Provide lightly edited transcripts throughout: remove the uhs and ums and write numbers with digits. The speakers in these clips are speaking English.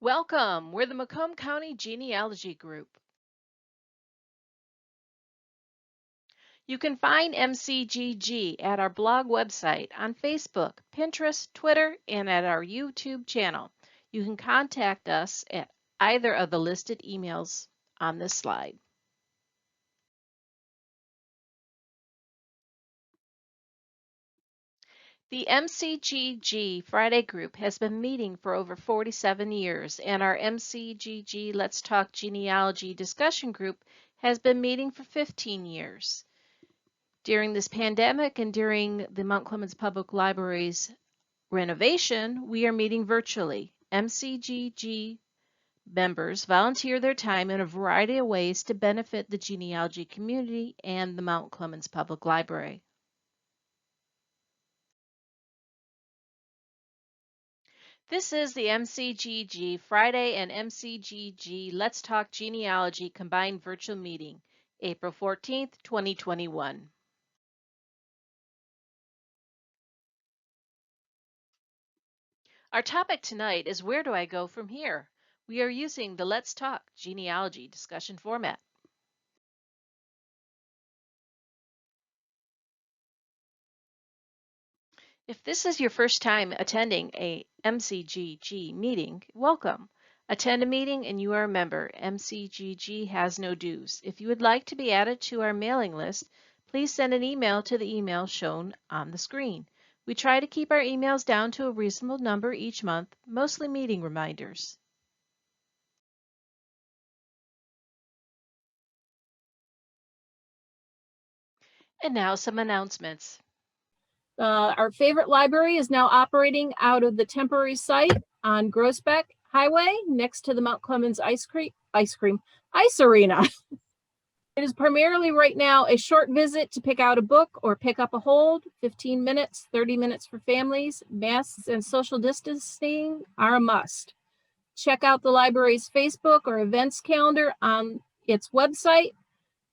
Welcome. We're the Macomb County Genealogy Group. You can find MCGG at our blog website, on Facebook, Pinterest, Twitter, and at our YouTube channel. You can contact us at either of the listed emails on this slide. The MCGG Friday group has been meeting for over 47 years, and our MCGG Let's Talk Genealogy discussion group has been meeting for 15 years. During this pandemic and during the Mount Clemens Public Library's renovation, we are meeting virtually. MCGG members volunteer their time in a variety of ways to benefit the genealogy community and the Mount Clemens Public Library. This is the MCGG Friday and MCGG Let's Talk Genealogy combined virtual meeting, April 14th, 2021. Our topic tonight is where do I go from here? We are using the Let's Talk Genealogy discussion format. If this is your first time attending a MCGG meeting, welcome. Attend a meeting and you are a member. MCGG has no dues. If you would like to be added to our mailing list, please send an email to the email shown on the screen. We try to keep our emails down to a reasonable number each month, mostly meeting reminders. And now some announcements. Our favorite library is now operating out of the temporary site on Groesbeck Highway next to the Mount Clemens Ice Arena. It is primarily right now a short visit to pick out a book or pick up a hold, 15 minutes, 30 minutes for families. Masks and social distancing are a must. Check out the library's Facebook or events calendar on its website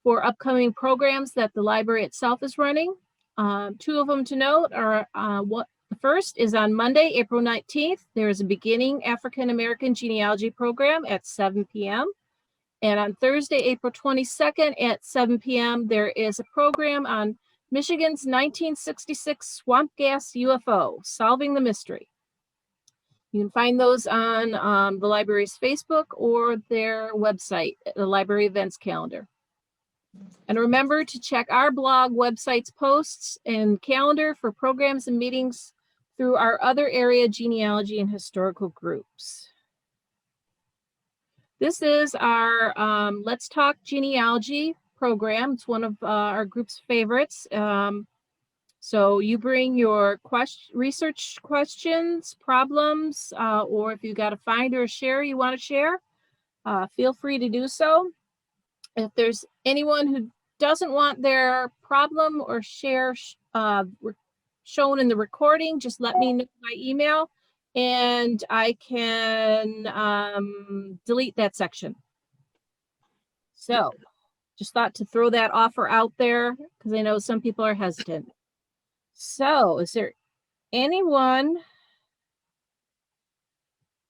for upcoming programs that the library itself is running. Two of them to note are the first is on Monday, April 19th. There is a beginning African American genealogy program at 7 p.m. And on Thursday, April 22nd at 7 p.m., there is a program on Michigan's 1966 swamp gas UFO, Solving the Mystery. You can find those on the library's Facebook or their website, the library events calendar. And remember to check our blog website's posts and calendar for programs and meetings through our other area genealogy and historical groups. This is our Let's Talk Genealogy program. It's one of our group's favorites. So you bring your research questions, problems, or if you got a find or a share you want to share, feel free to do so. If there's anyone who doesn't want their problem or share shown in the recording, just let me know by email and I can delete that section. So just thought to throw that offer out there because I know some people are hesitant. So is there anyone?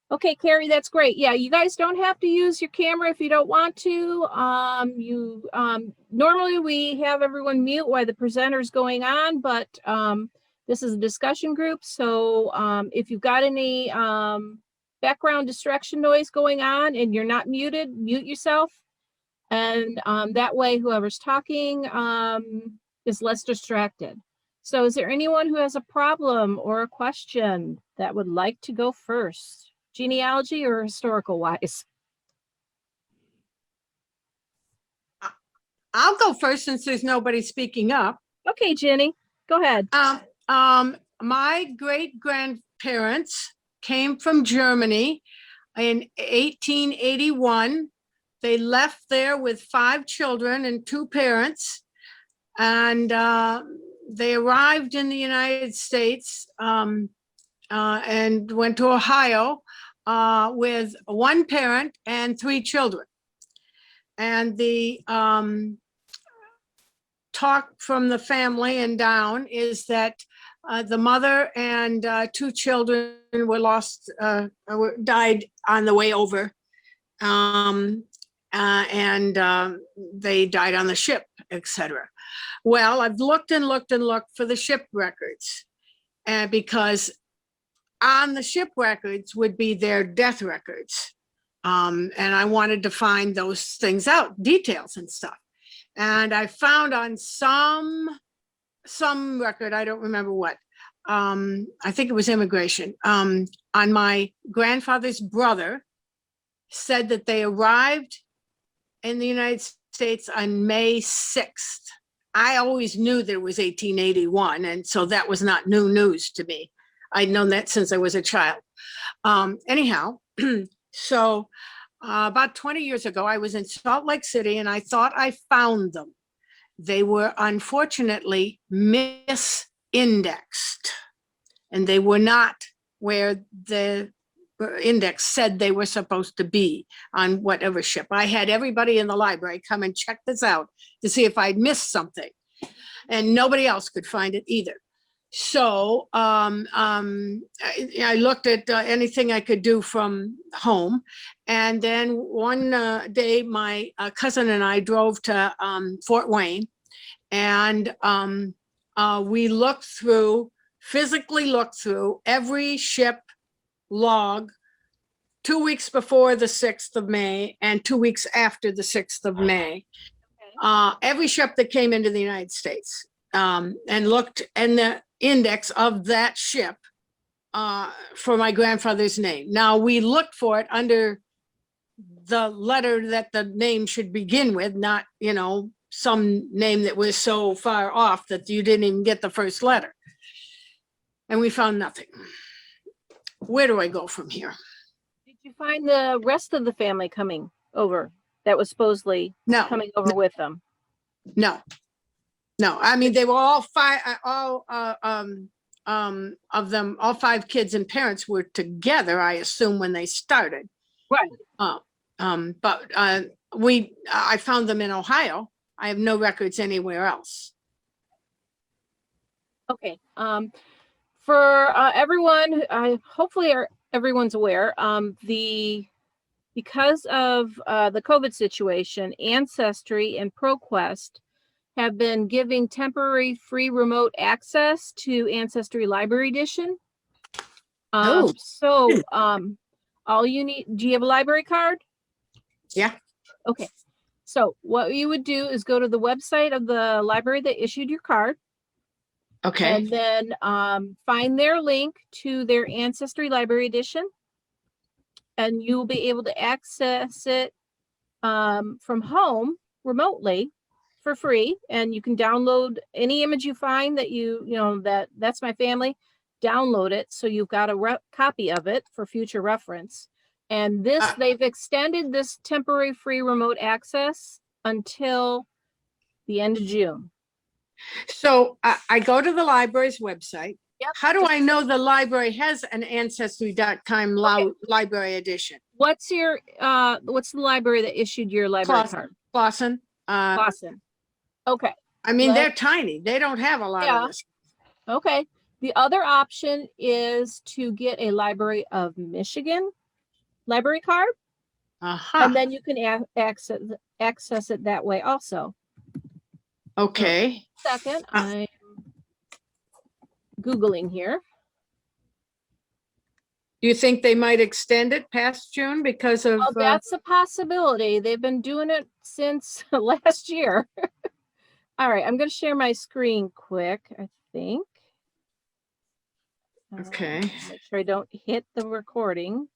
Okay, Carrie, that's great. Yeah, you guys don't have to use your camera if you don't want to. Normally we have everyone mute while the presenter's going on, but this is a discussion group. So if you've got any background distraction noise going on and you're not muted, mute yourself. And that way whoever's talking is less distracted. So is there anyone who has a problem or a question that would like to go first? Genealogy or historical wise? I'll go first since there's nobody speaking up. Okay, Jenny, go ahead. My great grandparents came from Germany in 1881. They left there with 5 children and 2 parents, and they arrived in the United States and went to Ohio with 1 parent and 3 children. And the talk from the family and down is that The mother and two children were lost, died on the way over. They died on the ship, etc. Well, I've looked and looked and looked for the ship records, because on the ship records would be their death records. And I wanted to find those things out, details and stuff. And I found on some record, I don't remember what, I think it was immigration, on my grandfather's brother, said that they arrived in the United States on May 6th. I always knew that it was 1881, and so that was not new news to me. I'd known that since I was a child. Anyhow, so about 20 years ago, I was in Salt Lake City and I thought I found them. They were unfortunately misindexed, and they were not where the index said they were supposed to be on whatever ship. I had everybody in the library come and check this out to see if I'd missed something, and nobody else could find it either. So I looked at anything I could do from home. And then one day, my cousin and I drove to Fort Wayne, and we physically looked through every ship log 2 weeks before the 6th of May and 2 weeks after the 6th of May. Every ship that came into the United States, and looked in the index of that ship for my grandfather's name. Now, we looked for it under the letter that the name should begin with, not, some name that was so far off that you didn't even get the first letter. And we found nothing. Where do I go from here? Did you find the rest of the family coming over that was supposedly coming over with them? No. I mean, they were all five, all of them, all 5 kids and parents were together, I assume, when they started. Right. But I found them in Ohio. I have no records anywhere else. Okay. For everyone, hopefully everyone's aware, because of the COVID situation, Ancestry and ProQuest have been giving temporary free remote access to Ancestry Library Edition. So all you need, do you have a library card? Yeah. Okay. So what you would do is go to the website of the library that issued your card. Okay. And then find their link to their Ancestry Library Edition. And you'll be able to access it from home remotely for free. And you can download any image you find that that's my family. Download it so you've got a copy of it for future reference. And they've extended this temporary free remote access until the end of June. So I go to the library's website. Yep. How do I know the library has an Ancestry.com library edition? What's the library that issued your library card? Clausen. Clausen. Okay. I mean, they're tiny. They don't have a lot of this. Okay. The other option is to get a Library of Michigan library card. And then you can access it that way also. Okay. Second, I'm Googling here. Do you think they might extend it past June because of... Oh, that's a possibility. They've been doing it since last year. All right, I'm going to share my screen quick, I think. Okay. Make sure I don't hit the recording.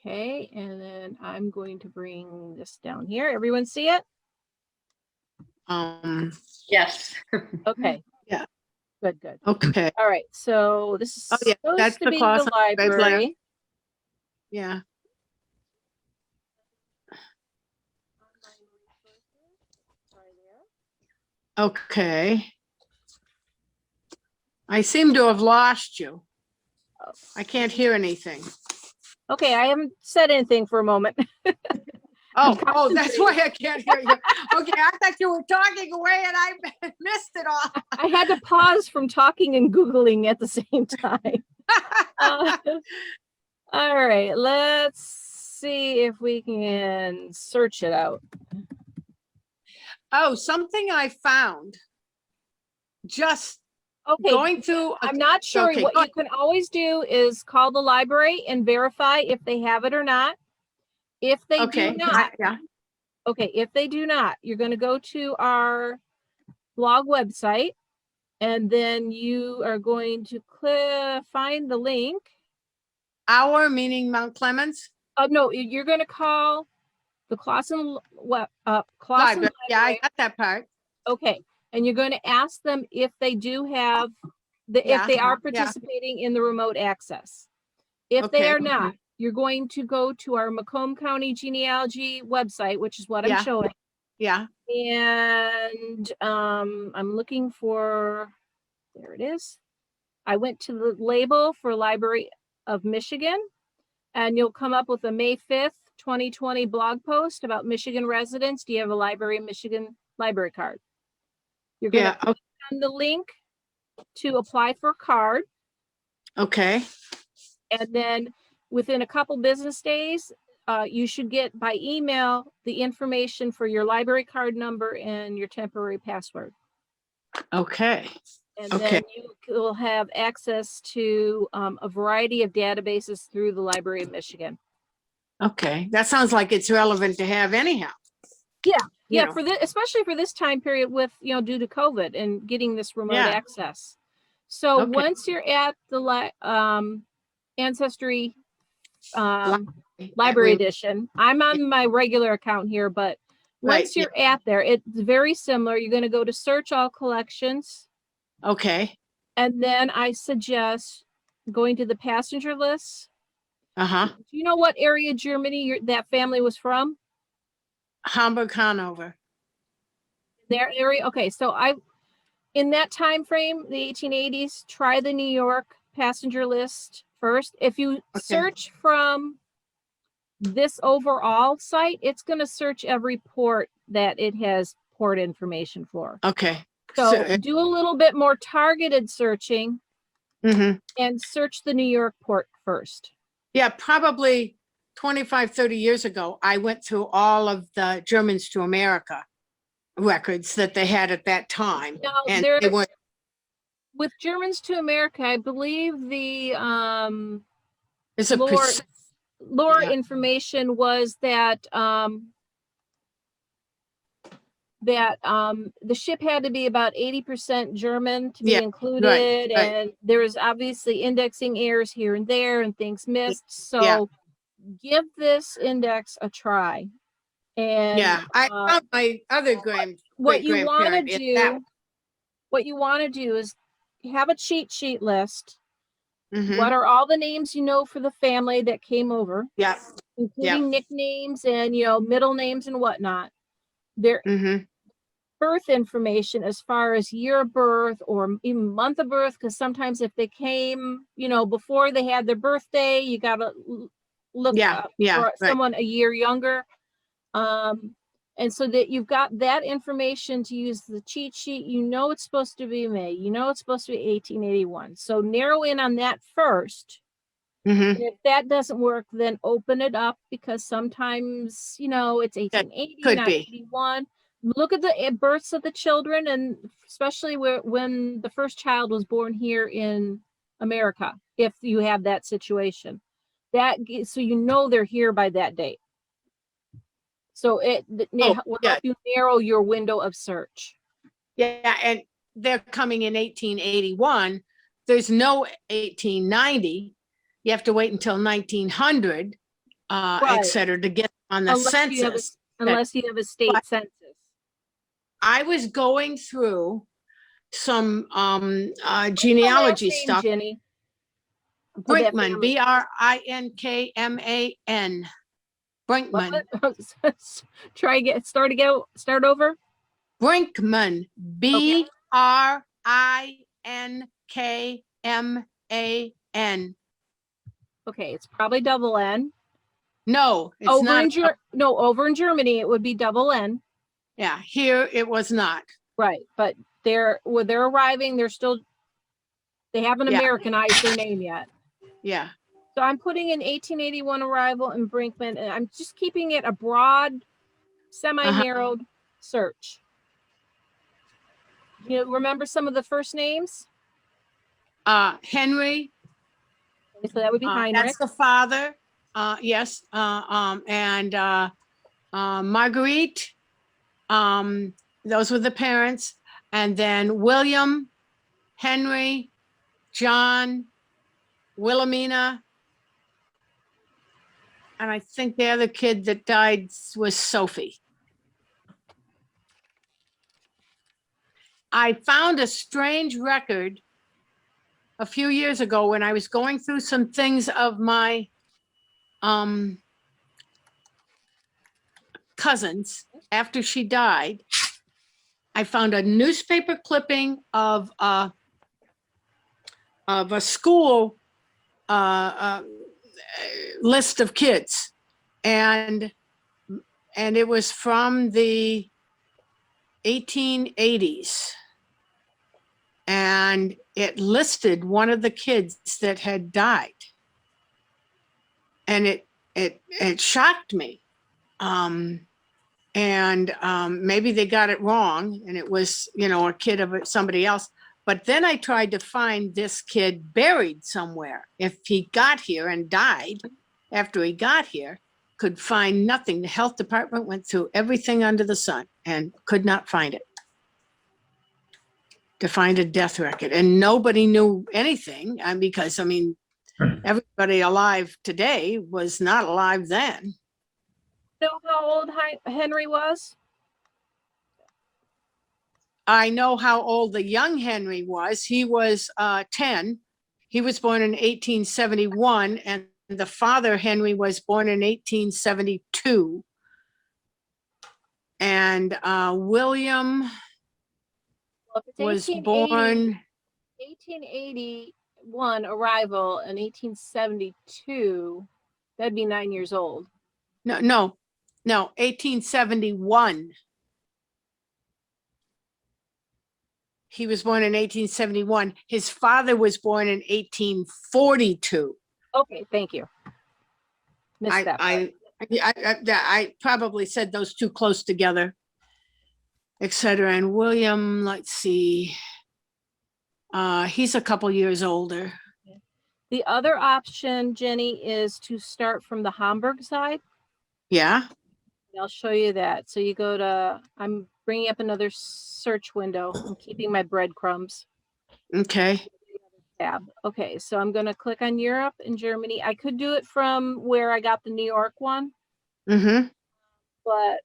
Okay, and then I'm going to bring this down here. Everyone see it? Yes. Okay. Yeah. Good. Okay. All right, so this is that's supposed to be the library. Yeah. Okay. I seem to have lost you. I can't hear anything. Okay, I haven't said anything for a moment. Oh, that's why I can't hear you. Okay, I thought you were talking away and I missed it all. I had to pause from talking and Googling at the same time. All right, let's see if we can search it out. Oh, something I found just Okay, going through. I'm not sure. Okay, What you can always do is call the library and verify if they have it or not. If they do not, yeah. okay, if they do not, you're going to go to our blog website, and then you are going to find the link. Our meaning Mount Clemens? No, you're going to call the Clausen Library. Yeah, I Library. got that part. Okay, and you're going to ask them if they do have if they are participating in the remote access. If they are not, you're going to go to our Macomb County Genealogy website, which is what I'm showing. Yeah. And I'm looking for, there it is. I went to the label for Library of Michigan, and you'll come up with a May 5th, 2020 blog post about Michigan residents. Do you have a Library of Michigan library card? You're going to click on the link to apply for a card. Okay. And then within a couple business days, you should get by email the information for your library card number and your temporary password. Okay. And then you will have access to a variety of databases through the Library of Michigan. Okay. That sounds like it's relevant to have anyhow. Yeah, for this, especially for this time period with, due to COVID and getting this remote access. So once you're at the Ancestry Library Edition, I'm on my regular account here, but once you're at there, it's very similar. You're going to go to search all collections. Okay. And then I suggest going to the passenger list. Do you know what area of Germany that family was from? Hamburg, Hanover. Their area. Okay, so in that time frame, the 1880s, try the New York passenger list first. If you search from this overall site, it's going to search every port that it has port information for. Okay. So do a little bit more targeted searching and search the New York port first. Yeah, probably 25, 30 years ago, I went through all of the Germans to America records that they had at that time. Now, and they were with Germans to America, I believe the lore information was that the ship had to be about 80% German to be included, and there was obviously indexing errors here and there and things missed. So give this index a try. And I found my other what you want to do is have a cheat sheet list. What are all the names for the family that came over? Including nicknames and middle names and whatnot. Their birth information as far as year of birth or even month of birth, because sometimes if they came, before they had their birthday, you got to look for someone a year younger. And so that you've got that information to use the cheat sheet, it's supposed to be May, it's supposed to be 1881. So narrow in on that first. And if that doesn't work, then open it up, because sometimes, it's 1880, 1881. Look at the births of the children, and especially when the first child was born here in America, if you have that situation. So they're here by that date. So it will help you narrow your window of search. Yeah, and they're coming in 1881. There's no 1890. You have to wait until 1900, et cetera, to get on the census. Unless you have a state census. I was going through some genealogy stuff. Jenny? Brinkman, Brinkman. Brinkman. Start over. Brinkman, Brinkman. Okay, it's probably double N. No, it's Over not. in over in Germany, it would be double N. Yeah, here it was not. Right. But they're arriving, they haven't Yeah. Americanized their name yet. Yeah. So I'm putting in 1881 arrival in Brinkman, and I'm just keeping it a broad, semi-narrowed search. You remember some of the first names? Henry. So that would be Heinrich. That's the father. Yes. And Marguerite. Those were the parents. And then William, Henry, John, Wilhelmina. And I think the other kid that died was Sophie. I found a strange record a few years ago when I was going through some things of my cousins after she died. I found a newspaper clipping of a school list of kids, and it was from the 1880s, and it listed one of the kids that had died, and it shocked me. Maybe they got it wrong and it was, a kid of somebody else. But then I tried to find this kid buried somewhere. If he got here and died after he got here, could find nothing. The health department went through everything under the sun and could not find it. To find a death record. And nobody knew anything because, everybody alive today was not alive then. Know how old Henry was? I know how old the young Henry was. He was 10. He was born in 1871, and the father, Henry, was born in 1872. And William was born 1881 arrival and 1872. That'd be 9 years old. No, 1871. He was born in 1871. His father was born in 1842. Okay, thank you. Missed that part. I probably said those two close together, etc. And William, let's see, he's a couple years older. The other option, Jenny, is to start from the Hamburg side. Yeah. I'll show you that. So you go to, I'm bringing up another search window. I'm keeping my breadcrumbs. Okay. Tab. Okay, so I'm going to click on Europe and Germany. I could do it from where I got the New York one. Mm-hmm. But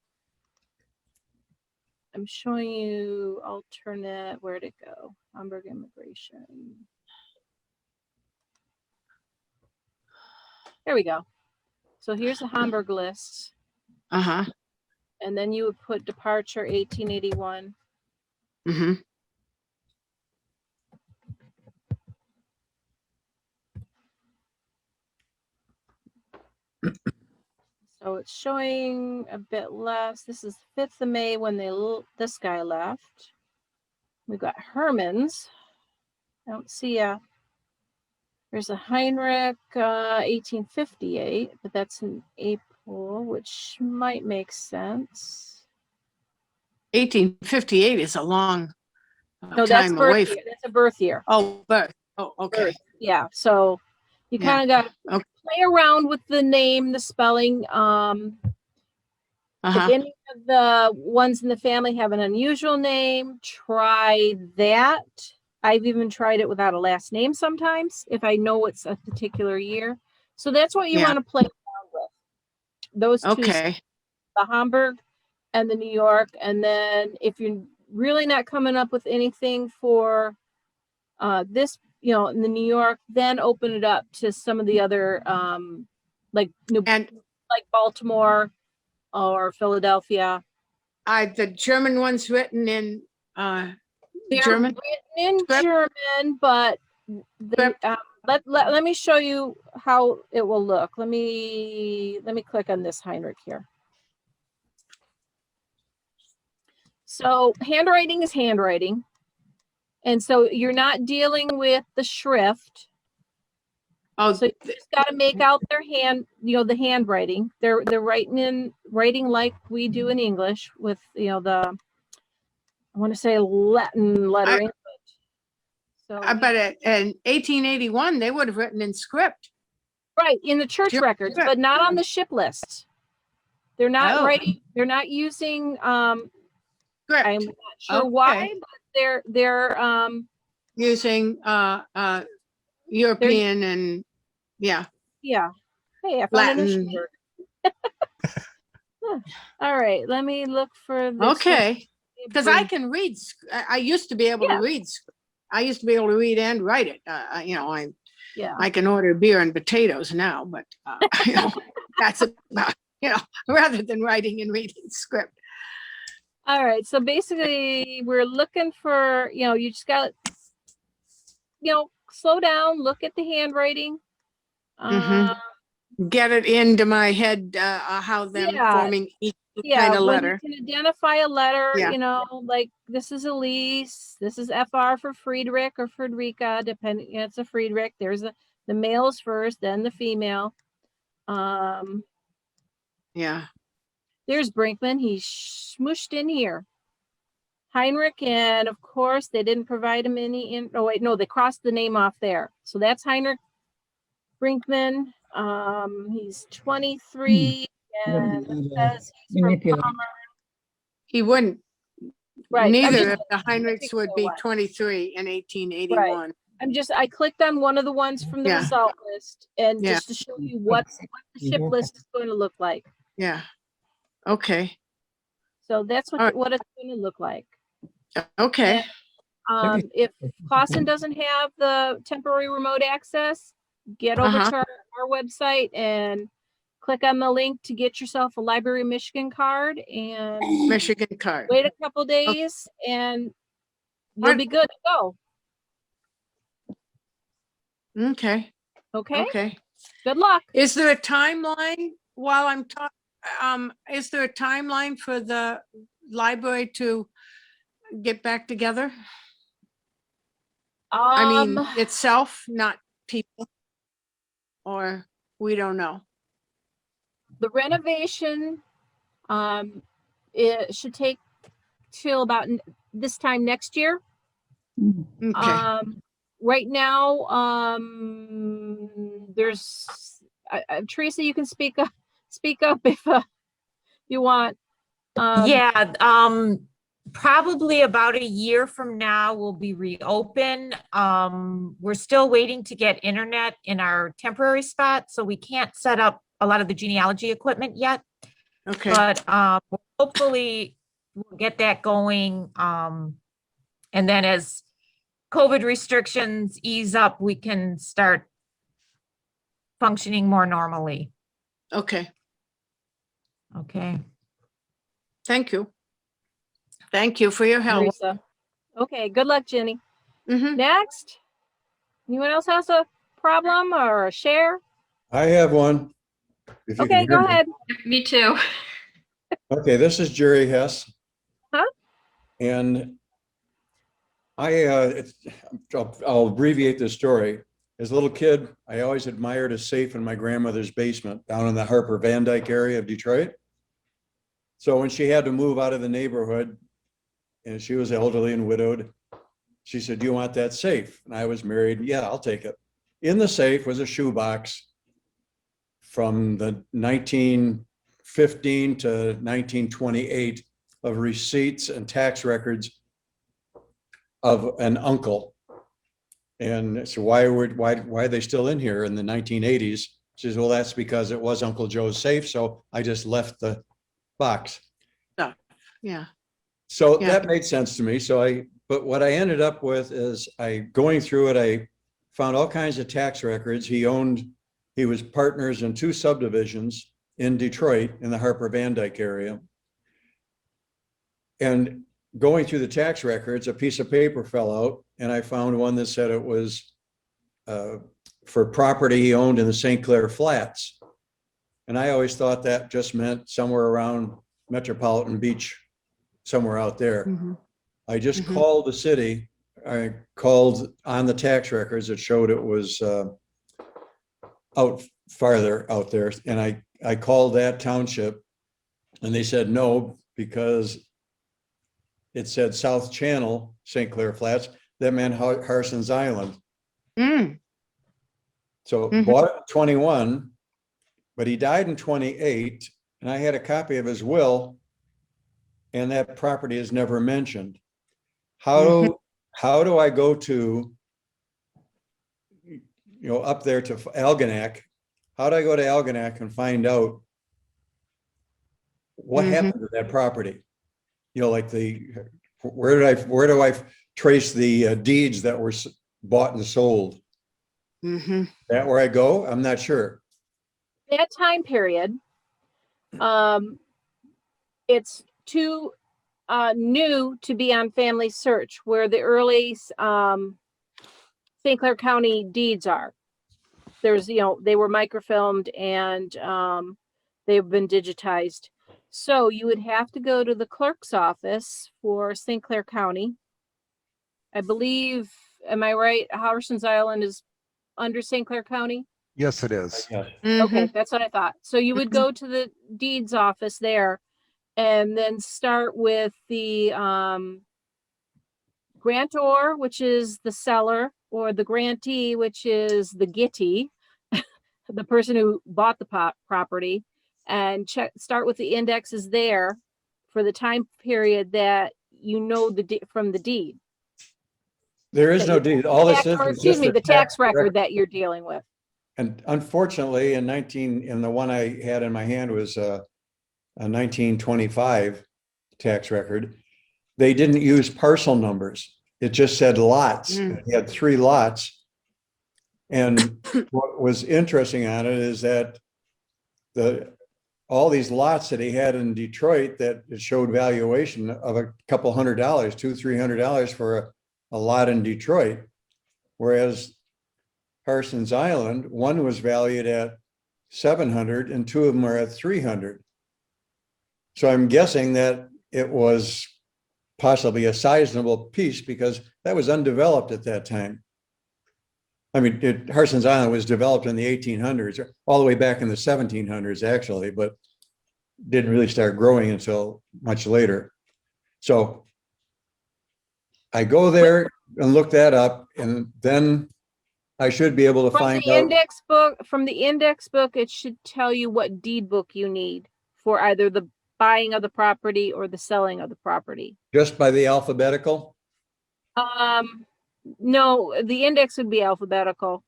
I'm showing you alternate, where'd it go? Hamburg immigration. There we go. So here's the Hamburg list. Uh-huh. And then you would put departure 1881. Mm-hmm. So it's showing a bit less. This is 5th of May when this guy left. We've got Herman's. I don't see there's a Heinrich 1858, but that's in April, which might make sense. 1858 is a long No, that's time birth away. year. That's a birth year. Oh, birth. Oh, okay. Birth. Yeah, so you kind of got to play around with the name, the spelling. If any of the ones in the family have an unusual name, try that. I've even tried it without a last name sometimes if I know it's a particular year. So that's what you want to play around with. Those two, okay. The Hamburg and the New York. And then if you're really not coming up with anything for this, in the New York, then open it up to some of the other like Baltimore or Philadelphia. The German one's written in They're German? written in German, but let me show you how it will look. Let me click on this Heinrich here. So handwriting is handwriting. And so you're not dealing with the shrift. Oh, So you just got to make out their hand, the handwriting. They're writing like we do in English with, I want to say Latin lettering. So but in 1881, they would have written in script. right, in the church records, but not on the ship lists. They're not writing. They're not using. Script. I'm not sure why, but they're using European and yeah. Hey, I found Latin. All right, let me look for this. Okay, because I can read. I used to be able to read. I used to be able to read and write it. I can order beer and potatoes now, but that's about, rather than writing and reading script. All right, so basically we're looking for, you just got to, slow down, look at the handwriting. Get it into my head, how them forming each kind of letter. You can identify a letter, like this is Elise, this is FR for Friedrich or Friedrika, depending, it's a Friedrich. There's the males first, then the female. There's Brinkman, he's smooshed in here. Heinrich, and of course they didn't provide him any they crossed the name off there. So that's Heinrich Brinkman. He's 23 and it says he's from Palmer. He wouldn't. Right. Neither of the Heinrichs would be 23 in 1881. Right. I clicked on one of the ones from the result list and just to show you what the ship list is going to look like. Yeah. Okay. So that's what it's going to look like. Okay. And, if Clausen doesn't have the temporary remote access, get over to our website and click on the link to get yourself a Library Michigan card and wait a couple days and you'll be good to go. Okay. Good luck. Is there a timeline while I'm talking? Is there a timeline for the library to get back together? I mean, itself, not people, or we don't know. The renovation, it should take till about this time next year. Okay. Right now, there's Teresa, you can speak up if you want. Probably about a year from now we'll be reopened. We're still waiting to get internet in our temporary spot, so we can't set up a lot of the genealogy equipment yet. Okay. But hopefully we'll get that going. And then as COVID restrictions ease up, we can start functioning more normally. Okay. Okay. Thank you. Thank you for your help. Teresa. Okay, good luck, Jenny. Next. Anyone else has a problem or a share? I have one. Okay, go ahead. Me too. Okay, this is Jerry Hess. And I'll abbreviate this story. As a little kid, I always admired a safe in my grandmother's basement down in the Harper Van Dyke area of Detroit. So when she had to move out of the neighborhood, and she was elderly and widowed, she said, "Do you want that safe?" And I was married. "Yeah, I'll take it." In the safe was a shoebox from the 1915 to 1928 of receipts and tax records of an uncle. And so why are they still in here in the 1980s? She says, "Well, that's because it was Uncle Joe's safe, so I just left the box." Yeah. So that made sense to me. But what I ended up with is going through it, I found all kinds of tax records. He was partners in 2 subdivisions in Detroit in the Harper Van Dyke area. And going through the tax records, a piece of paper fell out and I found one that said it was for property he owned in the St. Clair Flats. And I always thought that just meant somewhere around Metropolitan Beach, somewhere out there. Mhm. I just Mhm. called the city. I called on the tax records. It showed it was out farther out there. And I called that township and they said no, because it said South Channel, St. Clair Flats. That meant Harson's Island. Mm. So Mhm. bought it in 21, but he died in 28. And I had a copy of his will, and that property is never mentioned. How do I go to, up there to Algonac? How do I go to Algonac and find out what Mhm. happened to that property? Like where do I trace the deeds that were bought and sold? Mhm. That where I go? I'm not sure. That time period, it's too new to be on Family Search, where the early St. Clair County deeds are. There's, they were microfilmed and they've been digitized. So you would have to go to the clerk's office for St. Clair County. I believe, am I right? Harson's Island is under St. Clair County? Yes, it is. Yeah. Okay, Mhm. that's what I thought. So you would go to the deeds office there and then start with the grantor, which is the seller, or the grantee, which is the gittee, the person who bought the property, and start with the indexes there for the time period that from the deed. There is no deed. All this is Excuse just me, a the tax record. record that you're dealing with. And unfortunately, in the one I had in my hand was a 1925 tax record. They didn't use parcel numbers. It just said lots. Mm. It had 3 lots. And what was interesting on it is that all these lots that he had in Detroit that it showed valuation of a couple $100, $200-300 for a lot in Detroit, whereas Harson's Island, one was valued at 700 and 2 of them are at 300. So I'm guessing that it was possibly a sizable piece because that was undeveloped at that time. I mean, Harson's Island was developed in the 1800s, all the way back in the 1700s, actually, but didn't really start growing until much later. So I go there and look that up, and then I should be able to From find the out. index book, it should tell you what deed book you need for either the buying of the property or the selling of the property. Just by the alphabetical? No, the index would be alphabetical.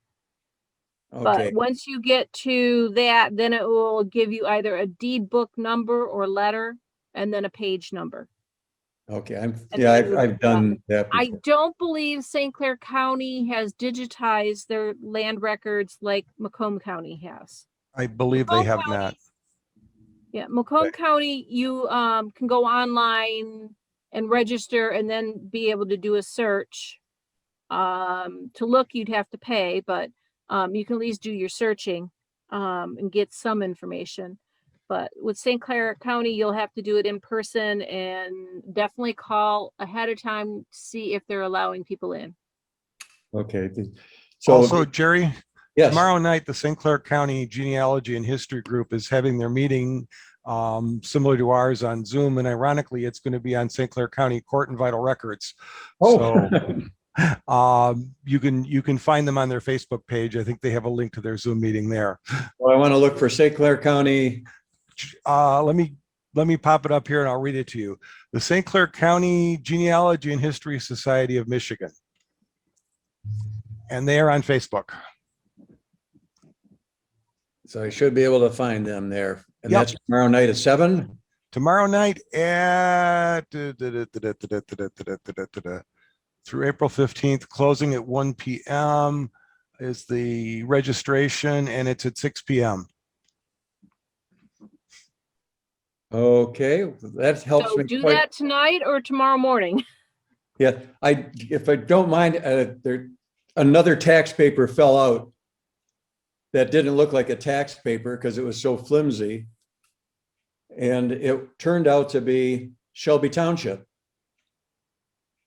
Okay, But once you get to that, then it will give you either a deed book number or letter, and then a page number. okay. I've done that I before. don't believe St. Clair County has digitized their land records like Macomb County has. I believe they have not. Yeah, Macomb Right. County, you can go online and register and then be able to do a search. To look, you'd have to pay, but you can at least do your searching and get some information. But with St. Clair County, you'll have to do it in person and definitely call ahead of time to see if they're allowing people in. Okay. So Also, Jerry, yes. tomorrow night, the St. Clair County Genealogy and History Group is having their meeting similar to ours on Zoom. And ironically, it's going to be on St. Clair County Court and Vital Records. Oh. So you can find them on their Facebook page. I think they have a link to their Zoom meeting there. Well, I want to look for St. Clair County. Let me pop it up here and I'll read it to you. The St. Clair County Genealogy and History Society of Michigan. And they are on Facebook. So I should be able to find them there. And Yep. that's tomorrow night at 7. Tomorrow night at through April 15th, closing at 1 p.m. is the registration, and it's at 6 p.m. Okay, that helps So me. do that tonight or tomorrow morning. Yeah, if I don't mind, there another tax paper fell out that didn't look like a tax paper because it was so flimsy. And it turned out to be Shelby Township.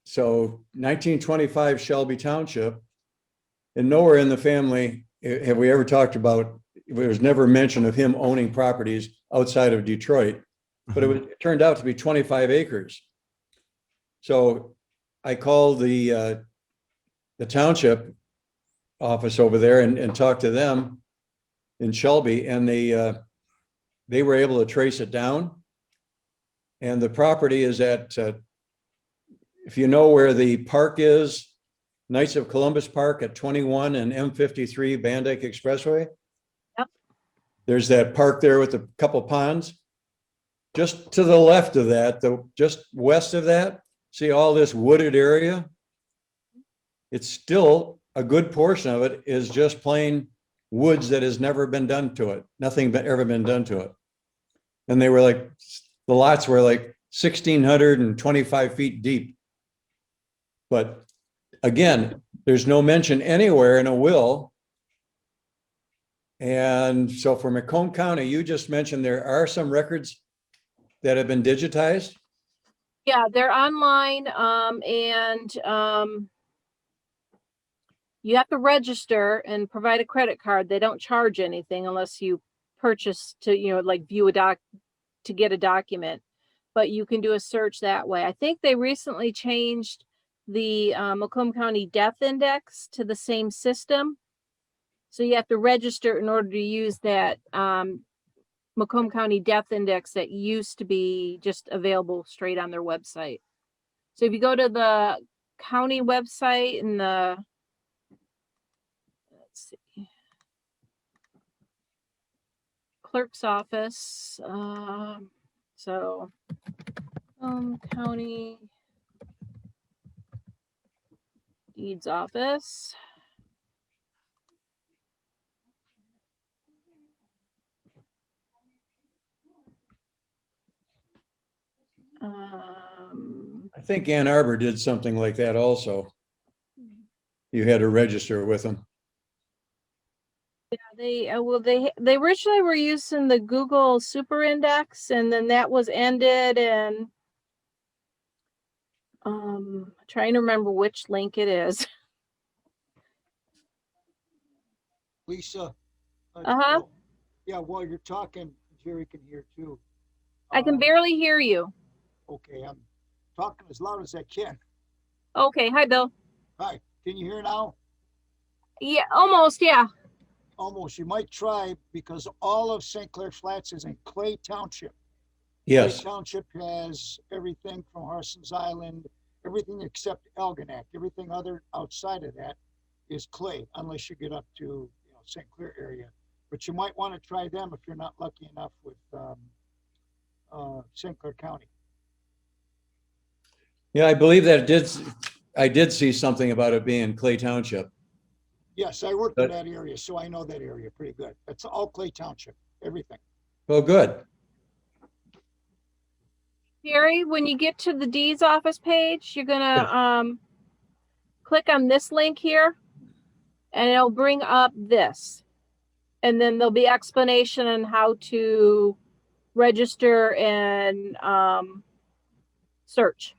So 1925 Shelby Township, and nowhere in the family have we ever talked about, there was never mention of him owning properties outside of Detroit, but it turned out to be 25 acres. So I called the township office over there and talked to them in Shelby, and they were able to trace it down. And the property is at, if you know where the park is, Knights of Columbus Park at 21 and M53 Van Dyke Expressway. Yep. There's that park there with a couple ponds. Just to the left of that, just west of that, see all this wooded area? It's still, a good portion of it is just plain woods that has never been done to it. Nothing ever been done to it. And they were like, the lots were like 1,625 feet deep. But again, there's no mention anywhere in a will. And so for Macomb County, you just mentioned there are some records that have been digitized. Yeah, they're online, you have to register and provide a credit card. They don't charge anything unless you purchase to, like view to get a document, but you can do a search that way. I think they recently changed the Macomb County Death Index to the same system. So you have to register in order to use that Macomb County Death Index that used to be just available straight on their website. So if you go to the county website and let's see, clerk's office, so county deeds office. I think Ann Arbor did something like that also. You had to register with them. Yeah, they originally were using the Google Super Index, and then that was ended, and trying to remember which link it is. Lisa. Uh-huh. Yeah, while you're talking, Jerry can hear too. I can barely hear you. Okay, I'm talking as loud as I can. Okay, hi Bill. Hi, can you hear now? Yeah, almost, yeah. Almost. You might try, because all of St. Clair Flats is in Clay Township. Yes. Clay Township has everything from Harson's Island, everything except Algonac. Everything other outside of that is Clay, unless you get up to St. Clair area. But you might want to try them if you're not lucky enough with St. Clair County. Yeah, I believe that I did see something about it being Clay Township. Yes, I worked in that area, so I know that area pretty good. It's all Clay Township, everything. Oh, good. Gary, when you get to the deeds office page, you're gonna click on this link here, and it'll bring up this. And then there'll be explanation on how to register and search.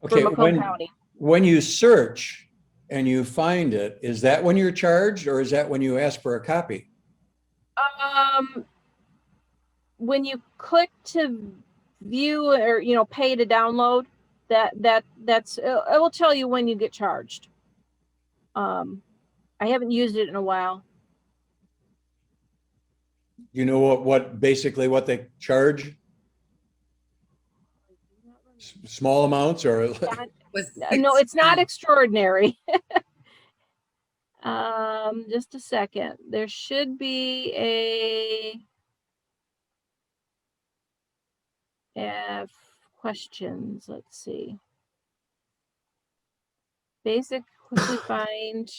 Okay, for Macomb County. when you search and you find it, is that when you're charged, or is that when you ask for a copy? When you click to view or pay to download, that's it will tell you when you get charged. I haven't used it in a while. You know what basically what they charge? Small amounts, or No, it's not extraordinary. Just a second. There should be a questions. Let's see. Basic quickly find.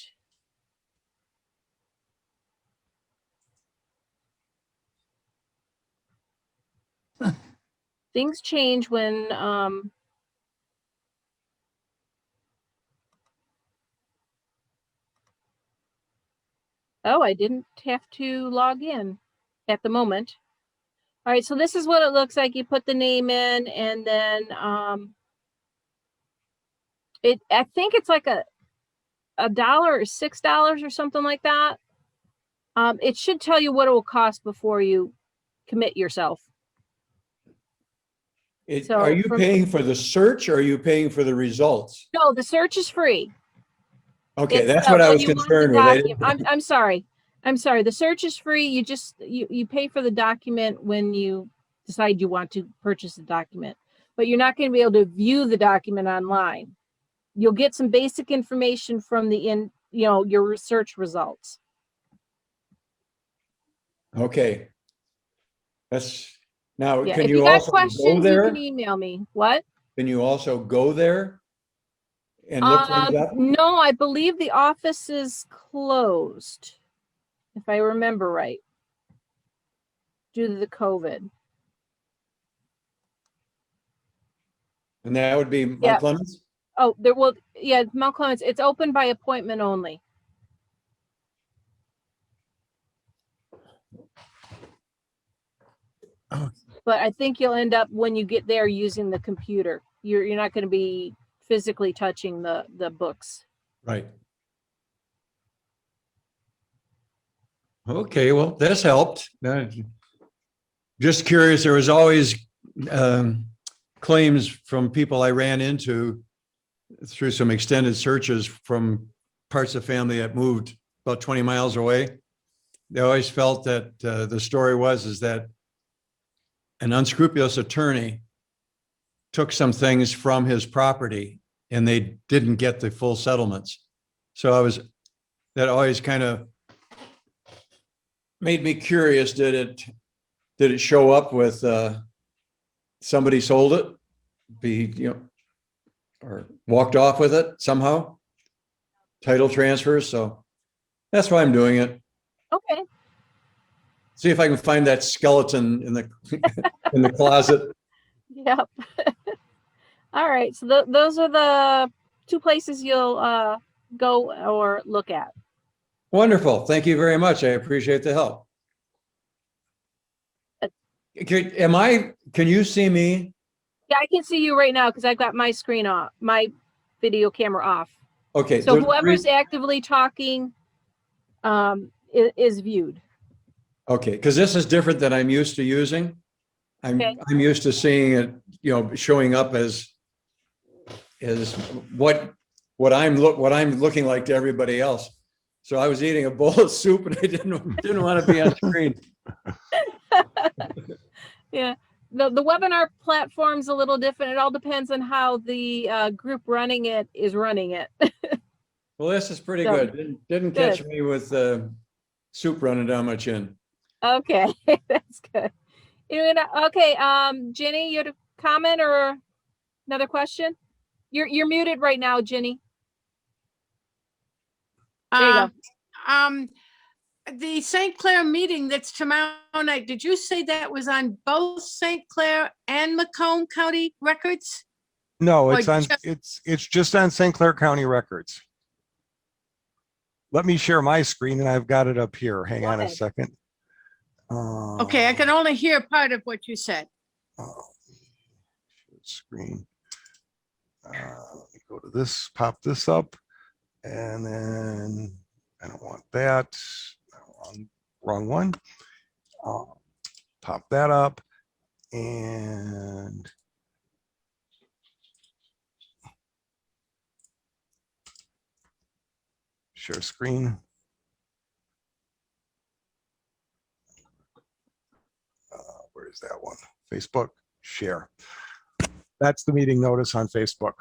Things change when Oh, I didn't have to log in at the moment. All right, so this is what it looks like. You put the name in, and then I think it's like a dollar or $6 or something like that. It should tell you what it will cost before you commit yourself. So Are you paying for the search or are you paying for the results? No, the search is free. Okay, It's, that's what I when was you want the concerned with. document. I'm sorry. The search is free. You pay for the document when you decide you want to purchase the document, but you're not going to be able to view the document online. You'll get some basic information from your research results. Okay. Now, Yeah. can If you you got also go questions, you can there? email me. What? Can you also go there and look things up? No, I believe the office is closed, if I remember right, due to the COVID. And that would be Mount Yeah. Clemens? Oh, Mount Clemens. It's open by appointment only. Oh. But I think you'll end up when you get there using the computer. You're not going to be physically touching the books. Right. Okay, well, this helped. Just curious, there was always claims from people I ran into through some extended searches from parts of the family that moved about 20 miles away. They always felt that the story is that an unscrupulous attorney took some things from his property and they didn't get the full settlements. So that always kind of made me curious. Did it show up with somebody sold it, or walked off with it somehow? Title transfers. So that's why I'm doing it. Okay. See if I can find that skeleton in the in the closet. Yep. All right. So those are the two places you'll go or look at. Wonderful. Thank you very much. I appreciate the help. Can you see me? Yeah, I can see you right now because I've got my screen off, my video camera off. Okay. So whoever's actively talking is viewed. Okay, because this is different than I'm used to using. I'm used to seeing it, showing up as what I'm looking like to everybody else. So I was eating a bowl of soup and I didn't want to be on screen. Yeah. The webinar platform's a little different. It all depends on how the group running it is running it. Well, this is pretty good. Didn't catch me with soup running down my chin. Okay, that's good. Okay, Jenny, you had a comment or another question? You're muted right now, Jenny. There you go. The St. Clair meeting that's tomorrow night, did you say that was on both St. Clair and Macomb County records? No, Or it's on, just- it's just on St. Clair County records. Let me share my screen and I've got it up here. Hang on a second. Okay, I can only hear part of what you said. Screen. Let me go to this, pop this up, and then I don't want that. Wrong one. Pop that up and share screen. Where is that one? Facebook, share. That's the meeting notice on Facebook.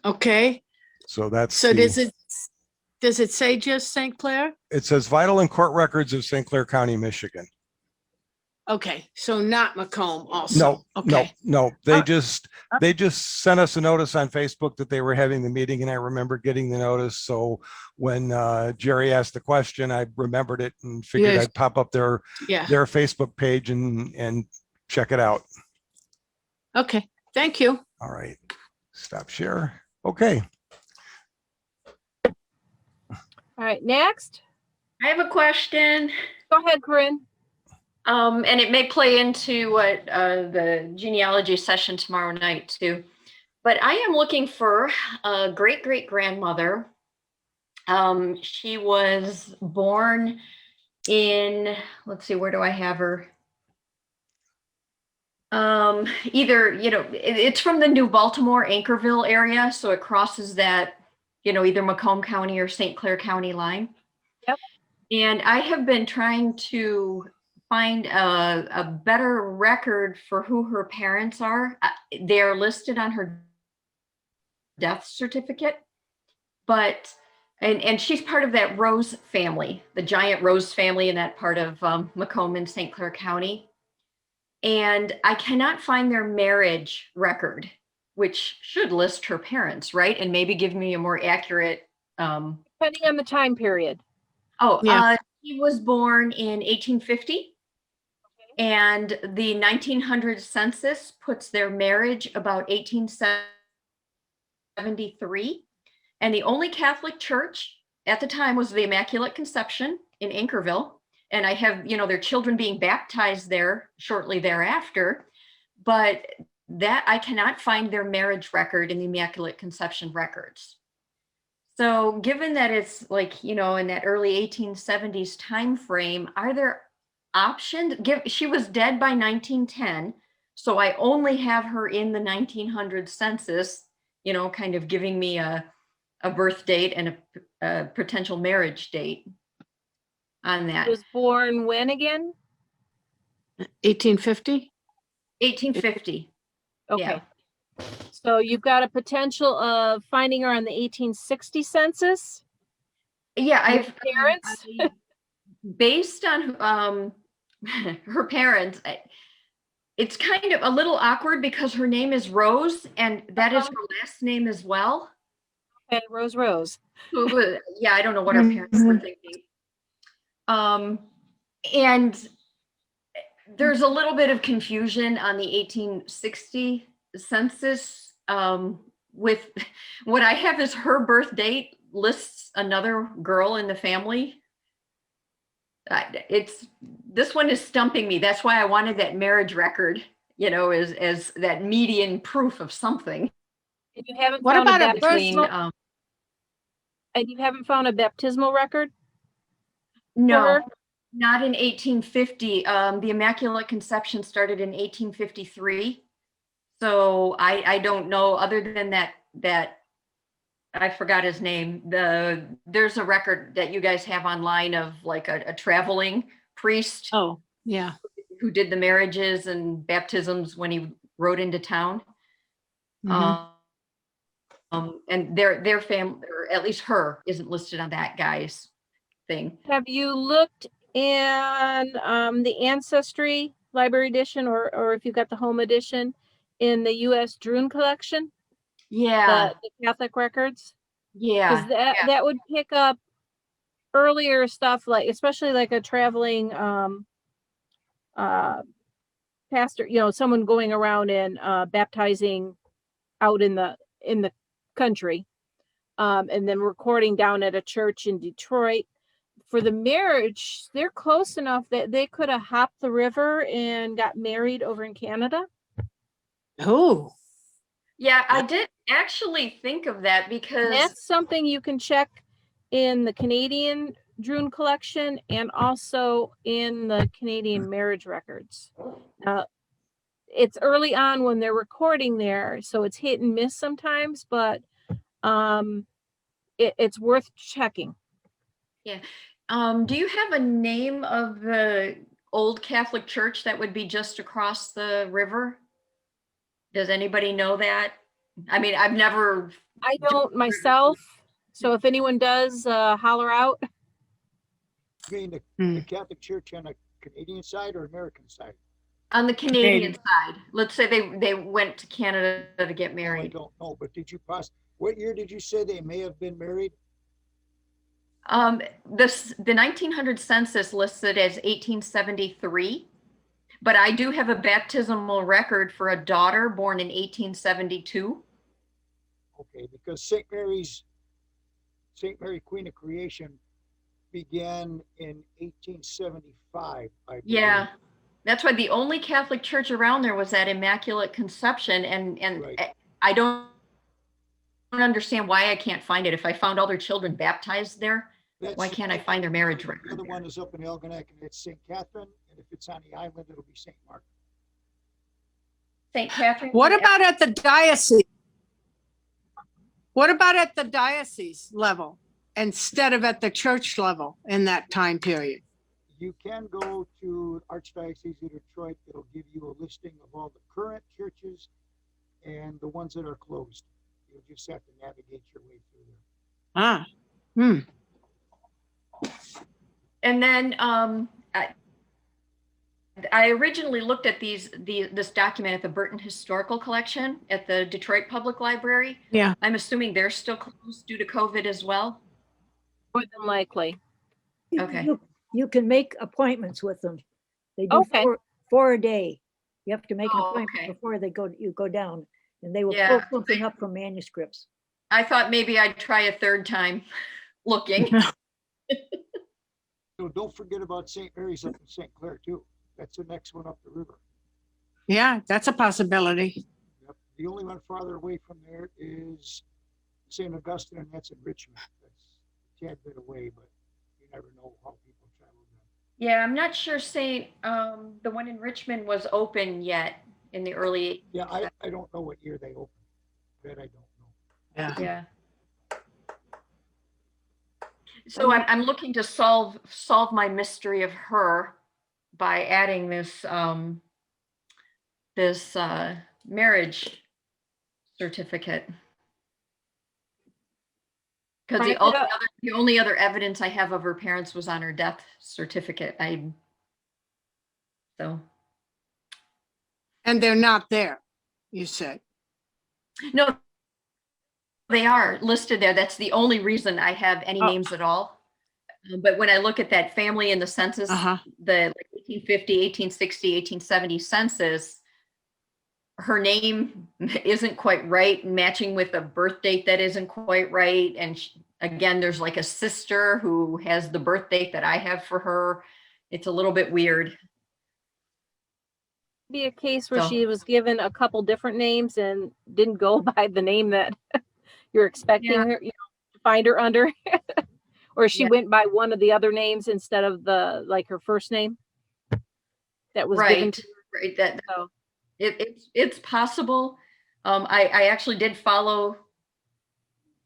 Okay. So that's so does it say just St. Clair? It says vital and court records of St. Clair County, Michigan. Okay, so not Macomb also. No. They just sent us a notice on Facebook that they were having the meeting, and I remember getting the notice. So when Jerry asked the question, I remembered it and figured I'd pop up their Facebook page and check it out. Okay, thank you. All right, stop share. Okay. All right, next. I have a question, Go ahead, Corinne. and it may play into what the genealogy session tomorrow night too. But I am looking for a great-great-grandmother. She was born in, let's see, where do I have her? Either, it's from the New Baltimore, Anchorville area, so it crosses that, either Macomb County or St. Clair County line. Yep. And I have been trying to find a better record for who her parents are. They are listed on her death certificate, but and she's part of that Rose family, the giant Rose family in that part of Macomb and St. Clair County. And I cannot find their marriage record, which should list her parents, right? And maybe give me a more accurate. Depending on the time period. Oh, Yeah. he was born in 1850. And the 1900 census puts their marriage about 1873. And the only Catholic church at the time was the Immaculate Conception in Anchorville. And I have, their children being baptized there shortly thereafter. But that I cannot find their marriage record in the Immaculate Conception records. So given that it's like, in that early 1870s time frame, are there options? She was dead by 1910. So I only have her in the 1900 census, kind of giving me a birth date and a potential marriage date on that. She was born when again? 1850? 1850. Okay. Yeah. So you've got a potential of finding her on the 1860 census? Yeah, I've parents? Based on her parents, it's kind of a little awkward because her name is Rose and that is her last name as well. Okay, Rose. So, yeah, I don't know what her parents were thinking. And there's a little bit of confusion on the 1860 census. With what I have is her birth date lists another girl in the family. This one is stumping me. That's why I wanted that marriage record, as that median proof of something. And you haven't What found about a a baptismal, birth? and you haven't found a baptismal record? No, her? not in 1850. The Immaculate Conception started in 1853. So I don't know, other than that I forgot his name. There's a record that you guys have online of like a traveling priest. Oh, yeah. Who did the marriages and baptisms when he rode into town. Mhm. And their family, or at least her, isn't listed on that guy's thing. Have you looked in the Ancestry library edition, or if you've got the home edition in the U.S. Drune collection? Yeah. The Catholic records? Yeah. Because that would pick up earlier stuff, like especially like a traveling pastor, someone going around and baptizing out in the country, and then recording down at a church in Detroit. For the marriage, they're close enough that they could have hopped the river and got married over in Canada. Oh. Yeah, I did actually think of that because that's something you can check in the Canadian Drune collection and also in the Canadian marriage records. It's early on when they're recording there, so it's hit and miss sometimes, but it's worth checking. Yeah. Do you have a name of the old Catholic church that would be just across the river? Does anybody know that? I mean, I don't myself. So if anyone does, holler out. You mean the Catholic Church on the Canadian side or American side? On the Canadian side. Let's say they went to Canada to get married. I don't know, but what year did you say they may have been married? The 1900 census lists it as 1873, but I do have a baptismal record for a daughter born in 1872. Okay, because St. Mary Queen of Creation began in 1875, I believe. Yeah, that's why the only Catholic church around there was that Immaculate Conception, and Right. I don't understand why I can't find it. If I found all their children baptized there, why can't I find their marriage The record other there? one is up in Algonac, and it's St. Catherine, and if it's on the island, it'll be St. Mark. St. Catherine. What about at the diocese? What about at the diocese level instead of at the church level in that time period? You can go to Archdiocese of Detroit. It'll give you a listing of all the current churches and the ones that are closed. You'll just have to navigate your way through there. Ah, And then I originally looked at this document at the Burton Historical Collection at the Detroit Public Library. Yeah. I'm assuming they're still closed due to COVID as well. More than likely. Okay. You can make appointments with them. They do Okay. four a day. You have to make an Oh, appointment okay. before you go down, and they will pull Yeah. something up from manuscripts. I thought maybe I'd try a third time looking. So don't forget about St. Mary's up in St. Clair too. That's the next one up the river. yeah, that's a possibility. Yep. The only one farther away from there is St. Augustine, and that's in Richmond. That's a tad bit away, but you never know how people travel there. Yeah, I'm not sure the one in Richmond was open yet in the early. Yeah, I don't know what year they opened. That I don't know. Yeah. Yeah. So I'm looking to solve my mystery of her by adding this marriage certificate. Because the only other evidence I have of her parents was on her death certificate. So. And they're not there, you said. No, they are listed there. That's the only reason I have any names at all. But when I look at that family in the census, the 1850, 1860, 1870 census, her name isn't quite right, matching with a birth date that isn't quite right. And again, there's like a sister who has the birth date that I have for her. It's a little bit weird. Be a case where she was given a couple different names and didn't go by the name that you're expecting her, to find her under, or she went by one of the other names instead of her first name that was given to her. Right. That so. It's possible. I actually did follow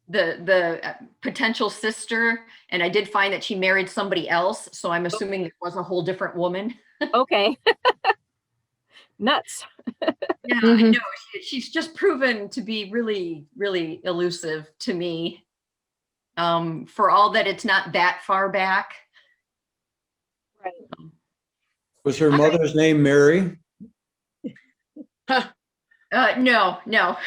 the potential sister, and I did find that she married somebody else. So I'm assuming it was a whole different woman. Okay. Nuts. Yeah, I know. She's just proven to be really, really elusive to me. For all that it's not that far back. Right. Was her mother's name Mary? No.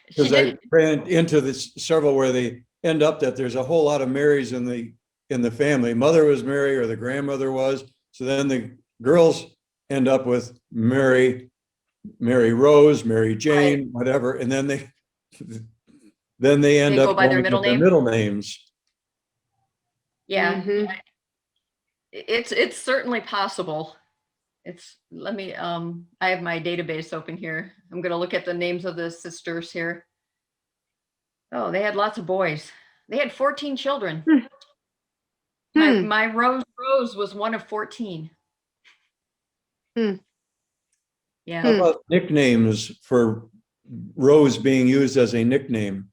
Because I ran into this several where they end up that there's a whole lot of Marys in the family. Mother was Mary, or the grandmother was. So then the girls end up with Mary Rose, Mary Jane, whatever, and then they end up by their going middle with their name? middle names. Yeah, it's certainly possible. I have my database open here. I'm going to look at the names of the sisters here. Oh, they had lots of boys. They had 14 children. My Rose was one of 14. Yeah. How about nicknames for Rose being used as a nickname?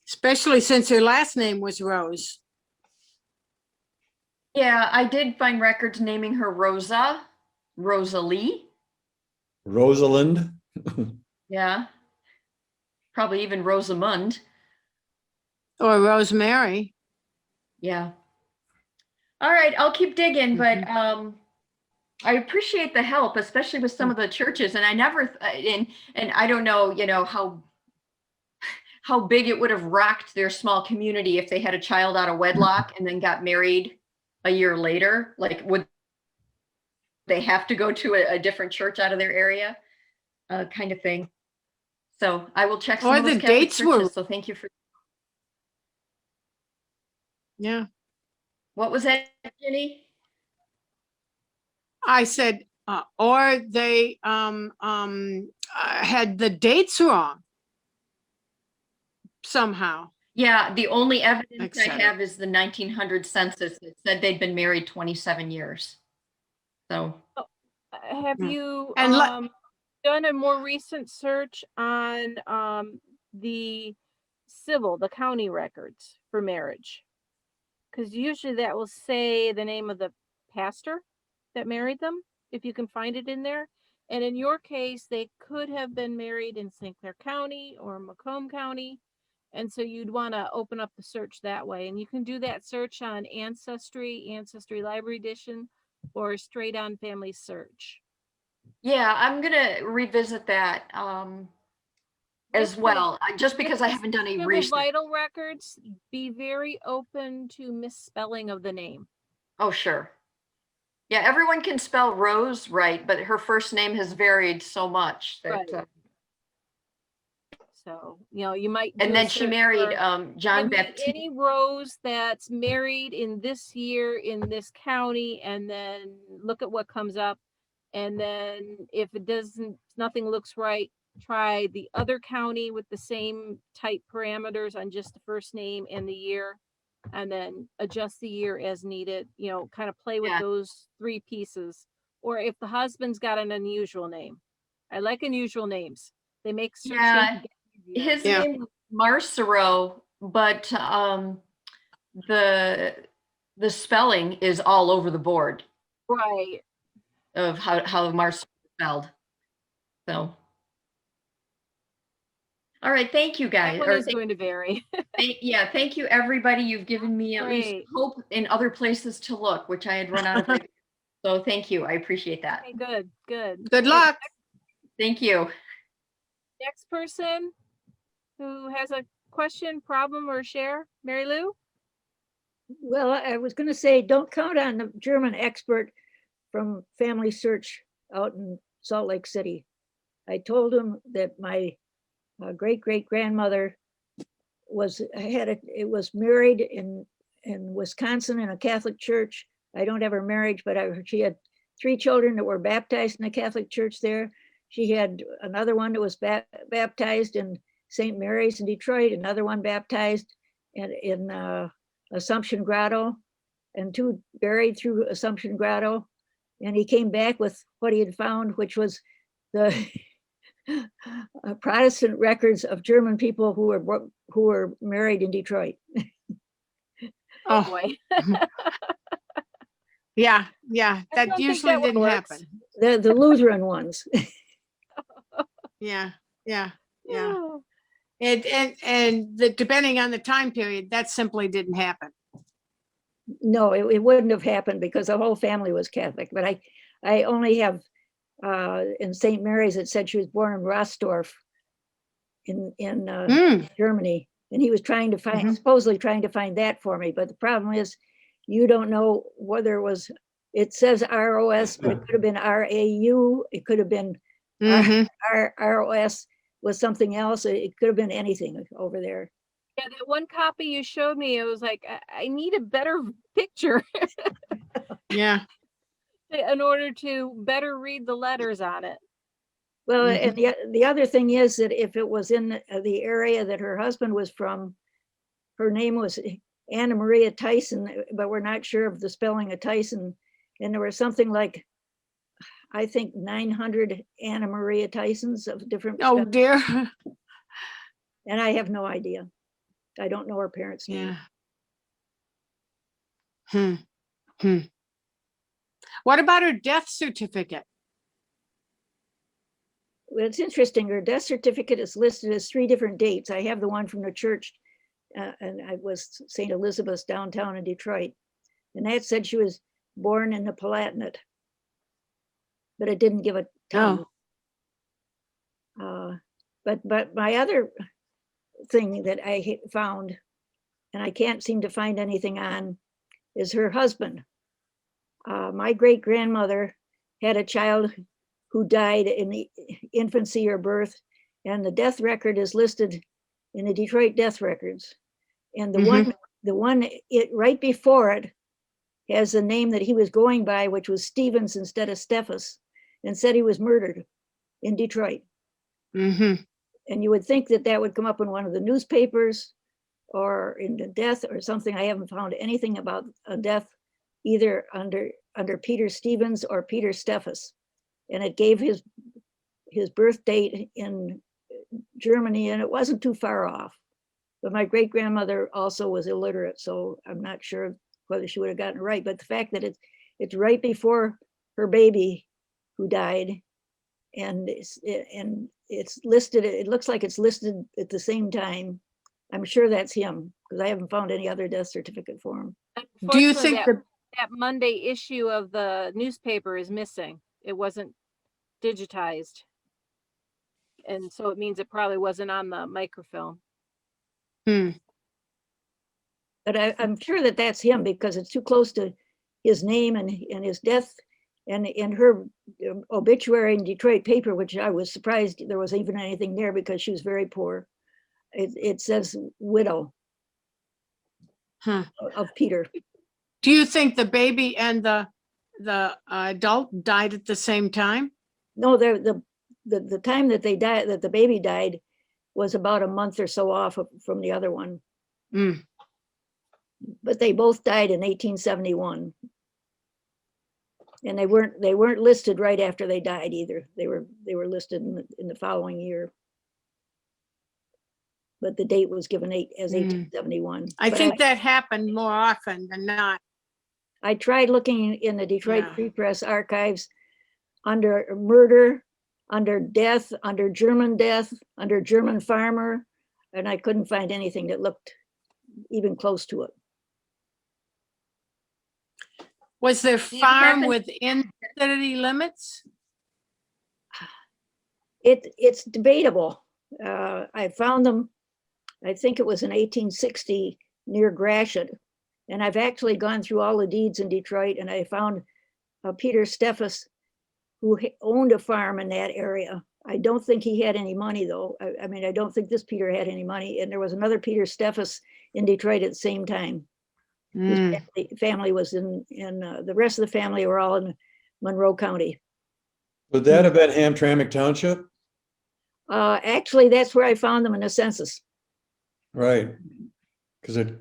Especially since her last name was Rose. Yeah, I did find records naming her Rosa, Rosalie. Rosalind? Yeah. Probably even Rosamund. Or Rosemary. Yeah. All right, I'll keep digging, but I appreciate the help, especially with some of the churches. And I never, and I don't know, how big it would have rocked their small community if they had a child out of wedlock and then got married a year later. Like, would they have to go to a different church out of their area, kind of thing. So I will check some of those Catholic churches. So thank you for. Yeah. What was that, Jenny? I said, or they had the dates wrong somehow. Yeah, the only evidence I Etc. have is the 1900 census that said they'd been married 27 years. So, Have Hmm. you And done a more recent search on the the county records for marriage? Because usually that will say the name of the pastor that married them, if you can find it in there. And in your case, they could have been married in St. Clair County or Macomb County. And so you'd want to open up the search that way. And you can do that search on Ancestry Library Edition, or straight on Family Search. yeah, I'm gonna revisit that as With well, just with because I haven't done any the research. vital records, be very open to misspelling of the name. Oh, sure. Yeah, everyone can spell Rose right, but her first name has varied so much that, Right. So, you might. and do a then she search married for, John have you Baptiste. any Rose that's married in this year in this county, and then look at what comes up. And then if it doesn't, nothing looks right, try the other county with the same type parameters on just the first name and the year, and then adjust the year as needed, kind of play with Yeah. those three pieces. Or if the husband's got an unusual name. I like unusual names. They make searching Yeah, easier. his Yeah. name was Marcero, but the spelling is all over the board Right. of how Marcero is spelled. So, all right, thank you That guys. one is going to vary. Yeah, thank you everybody. You've given me at least Great. hope in other places to look, which I had run out of ideas. So thank you. I appreciate that. Okay, good. good luck. Thank you. Next person who has a question, problem, or share, Mary Lou? Well, I was going to say, don't count on the German expert from Family Search out in Salt Lake City. I told him that my great-great-grandmother was married in Wisconsin in a Catholic church. I don't have her marriage, but she had 3 children that were baptized in the Catholic church there. She had another one that was baptized in St. Mary's in Detroit, another one baptized in Assumption Grotto, and 2 buried through Assumption Grotto. And he came back with what he had found, which was the Protestant records of German people who were married in Detroit. Oh, Boy. yeah, I that don't think usually that one didn't works. happen. The Lutheran ones. Yeah. Oh, And depending on the time period, that simply didn't happen. No, it wouldn't have happened because the whole family was Catholic. But I only have in St. Mary's, it said she was born in Rostorf in Germany, and he was trying to find, supposedly trying to find that for me. But the problem is, you don't know whether it was. It says ROS, but it could have been RAU. It could have been ROS was something else. It could have been anything over there. yeah, that one copy you showed me, it was like, I need a better picture Yeah. in order to better read the letters on it. Well, and the other thing is that if it was in the area that her husband was from, her name was Anna Maria Tyson, but we're not sure of the spelling of Tyson. And there was something like, I think 900 Anna Maria Tysons of different. Oh dear. And I have no idea. I don't know her parents' name. Yeah. What about her death certificate? Well, it's interesting. Her death certificate is listed as 3 different dates. I have the one from the church, and I was St. Elizabeth's downtown in Detroit. And that said she was born in the Palatinate, but it didn't give a time. But my other thing that I found, and I can't seem to find anything on, is her husband. My great grandmother had a child who died in the infancy or birth, and the death record is listed in the Detroit death records. And the one right before it has the name that he was going by, which was Stevens instead of Steffes, and said he was murdered in Detroit. Mm-hmm. And you would think that that would come up in one of the newspapers or in the death or something. I haven't found anything about a death either under Peter Stevens or Peter Steffes. And it gave his birth date in Germany, and it wasn't too far off. But my great grandmother also was illiterate, so I'm not sure whether she would have gotten it right. But the fact that it's right before her baby who died, and it's listed, it looks like it's listed at the same time. I'm sure that's him, because I haven't found any other death certificate for him. Do you think that Monday issue of the newspaper is missing? It wasn't digitized. And so it means it probably wasn't on the microfilm. But I'm sure that that's him, because it's too close to his name and his death. And in her obituary in Detroit paper, which I was surprised there was even anything there because she was very poor, it says widow of Peter. Do you think the baby and the adult died at the same time? No, the time that they died, that the baby died, was about a month or so off from the other one. But they both died in 1871. And they weren't listed right after they died either. They were listed in the following year. But the date was given as 1871. I think that happened more often than not. I tried looking in the Detroit Free Press archives under murder, under death, under German farmer, and I couldn't find anything that looked even close to it. Was their farm within city limits? It's debatable. I found them, I think it was in 1860 near Gratiot. And I've actually gone through all the deeds in Detroit, and I found Peter Steffes, who owned a farm in that area. I don't think he had any money, though. I mean, I don't think this Peter had any money. And there was another Peter Steffes in Detroit at the same time. His family was in the rest of the family were all in Monroe County. Would that have been Hamtramck Township? Actually, that's where I found them in the census. Right. Because it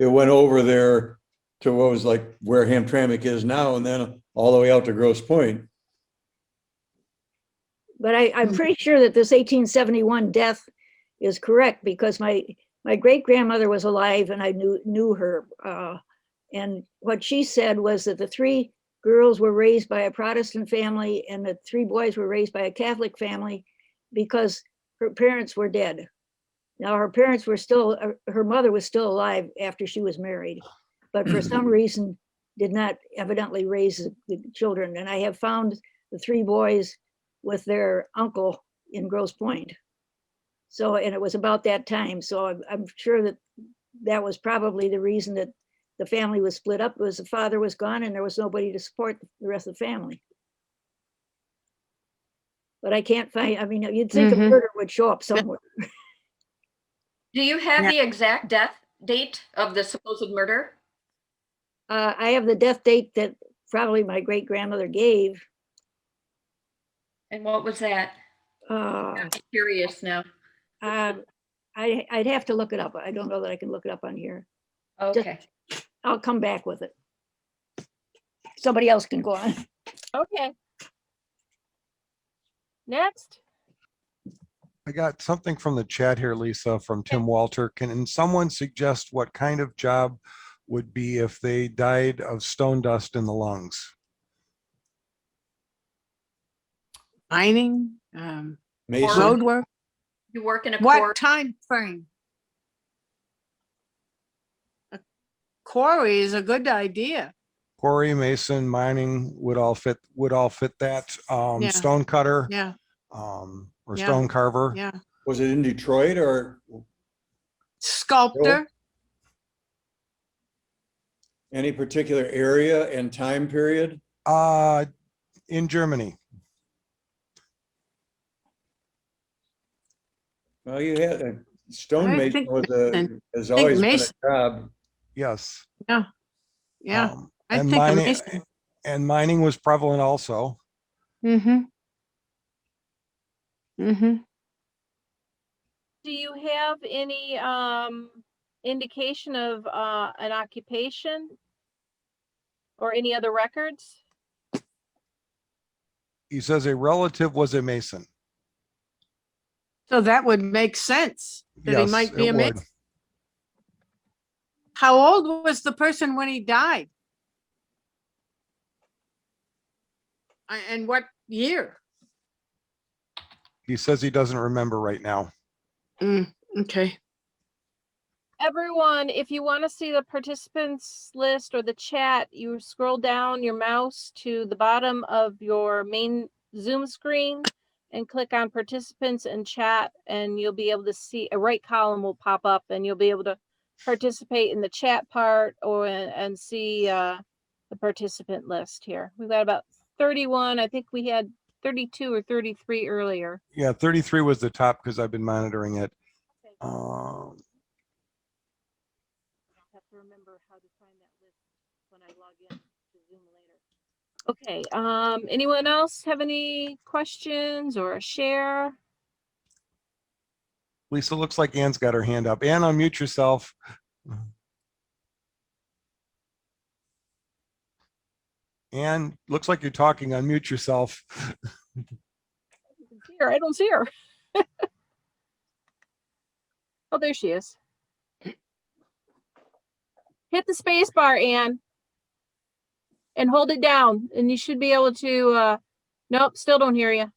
went over there to what was like where Hamtramck is now, and then all the way out to Grosse Pointe. But I'm pretty sure that this 1871 death is correct, because my great grandmother was alive and I knew her. And what she said was that the 3 girls were raised by a Protestant family and the 3 boys were raised by a Catholic family because her parents were dead. Now her parents were still, her mother was still alive after she was married, but for some reason did not evidently raise the children. And I have found the 3 boys with their uncle in Grosse Pointe. So, and it was about that time. So I'm sure that was probably the reason that the family was split up, was the father was gone and there was nobody to support the rest of the family. But I can't find, I mean, you'd think a murder would show up somewhere. Do you have the exact death date of the supposed murder? I have the death date that probably my great grandmother gave. And what was that? I'm curious now. I'd have to look it up. I don't know that I can look it up on here. Okay. I'll come back with it. Somebody else can go on. Okay. Next. I got something from the chat here, Lisa, from Tim Walter. Can someone suggest what kind of job would be if they died of stone dust in the lungs? Mining, Mason? road work. You work in a What quarry? time frame? A quarry is a good idea. Quarry, mason, mining would all fit that. Stone cutter. Yeah. Or stone carver. Yeah. Was it in Detroit or? Sculptor. Any particular area and time period? In Germany. Well, you had a stonemason has always been a job. Yes. Yeah. Yeah, I And think mining, amazing. and mining was prevalent also. Mm-hmm. Mm-hmm. Do you have any indication of an occupation or any other records? He says a relative was a Mason. So that would make sense that he Yes, might be it a would. Mason. How old was the person when he died? And what year? He says he doesn't remember right now. Okay. Everyone, if you want to see the participants list or the chat, you scroll down your mouse to the bottom of your main Zoom screen and click on participants and chat, and you'll be able to see a right column will pop up, and you'll be able to participate in the chat part or and see the participant list here. We've got about 31. I think we had 32 or 33 earlier. Yeah, 33 was the top because I've been monitoring it. Okay. I'll have to remember how to find that list when I log in to Zoom later. Okay, anyone else have any questions or a share? Lisa, looks like Ann's got her hand up. Ann, unmute yourself. Ann, looks like you're talking. Unmute yourself. I don't see her. Oh, there she is. Hit the space bar, Ann, and hold it down, and you should be able to, nope, still don't hear you.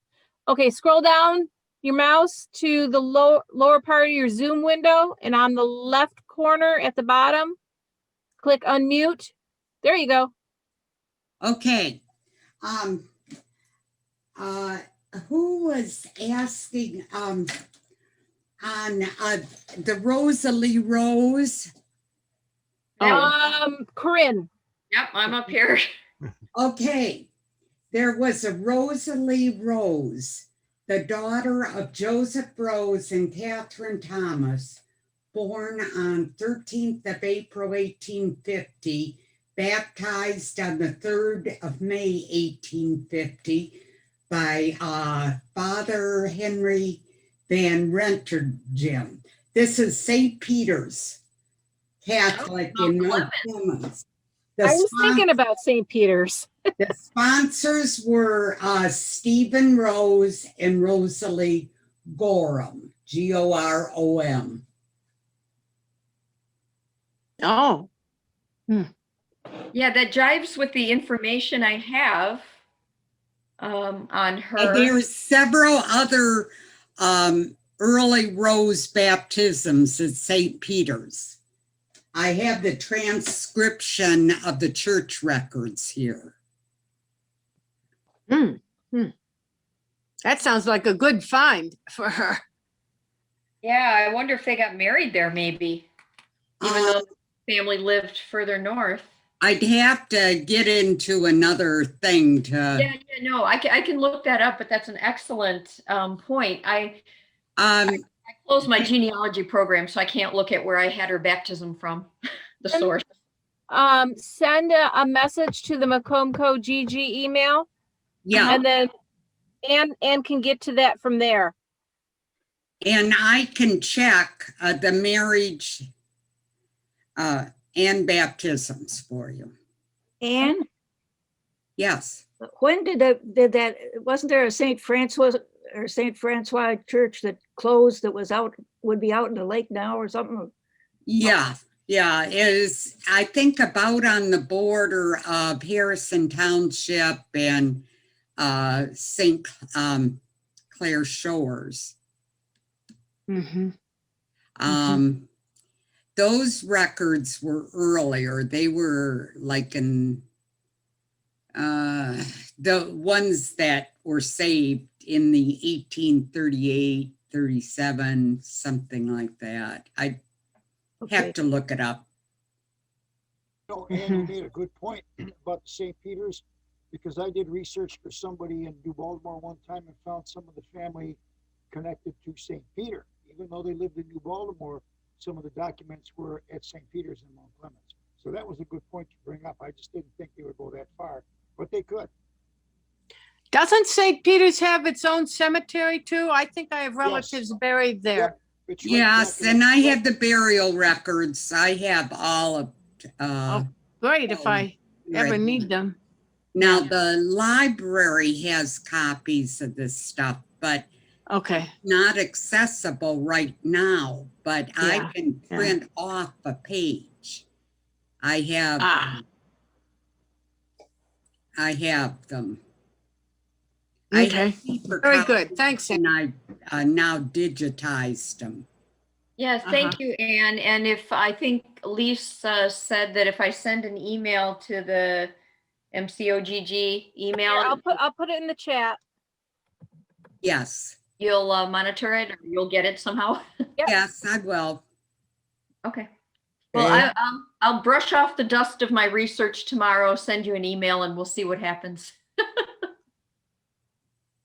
Okay, scroll down your mouse to the lower part of your Zoom window, and on the left corner at the bottom, click unmute. There you go. Okay. Who was asking on the Rosalie Rose? Corinne. Yep, I'm up here. Okay. There was a Rosalie Rose, the daughter of Joseph Rose and Catherine Thomas, born on 13th of April, 1850, baptized on the 3rd of May, 1850, by Father Henry Van Renterdgem. This is St. Peter's Catholic in North Clemens. I was thinking about St. Peter's. The sponsors were Stephen Rose and Rosalie Gorham, Gorom. Oh. Yeah, that jives with the information I have on her. And there's several other early Rose baptisms at St. Peter's. I have the transcription of the church records here. That sounds like a good find for her. Yeah, I wonder if they got married there, maybe, even though the family lived further north. I'd have to get into another thing to. Yeah, no, I can look that up, but that's an excellent point. I closed my genealogy program, so I can't look at where I had her baptism from, the source. Send a message to the Macomb Co. GG email. Yeah. And then Ann can get to that from there. And I can check the marriage and baptisms for you. Anne, Yes. when did that, wasn't there a St. Francois or St. Francois church that closed that was out, would be out in the lake now or something? Yeah. Yeah, it is, I think, about on the border of Harrison Township and St. Clair Shores. Those records were earlier. They were like in the ones that were saved in the 1838, 37, something like that. I have to look it up. No, and you made a good point about the St. Peter's, because I did research for somebody in New Baltimore one time and found some of the family connected to St. Peter. Even though they lived in New Baltimore, some of the documents were at St. Peter's in Mount Clemens. So that was a good point to bring up. I just didn't think they would go that far, but they could. Doesn't St. Peter's have its own cemetery too? I think I have relatives buried there. It's right Yes, back in and I the- have the burial records. I have all of, Oh, great if I ever need them. now the library has copies of this stuff, but Okay. not accessible right now, but I Yeah, can yeah. print off a page. I have them. I Okay. have paper Very copies, good. Thanks. and I now digitized them. Yeah, thank you, Anne. And if I think Lisa said that if I send an email to the MCOGG email, Here, I'll put it in the chat. Yes. you'll monitor it or you'll get it somehow. Yep. Yes, I will. Okay. Well, And- I'll brush off the dust of my research tomorrow, send you an email, and we'll see what happens.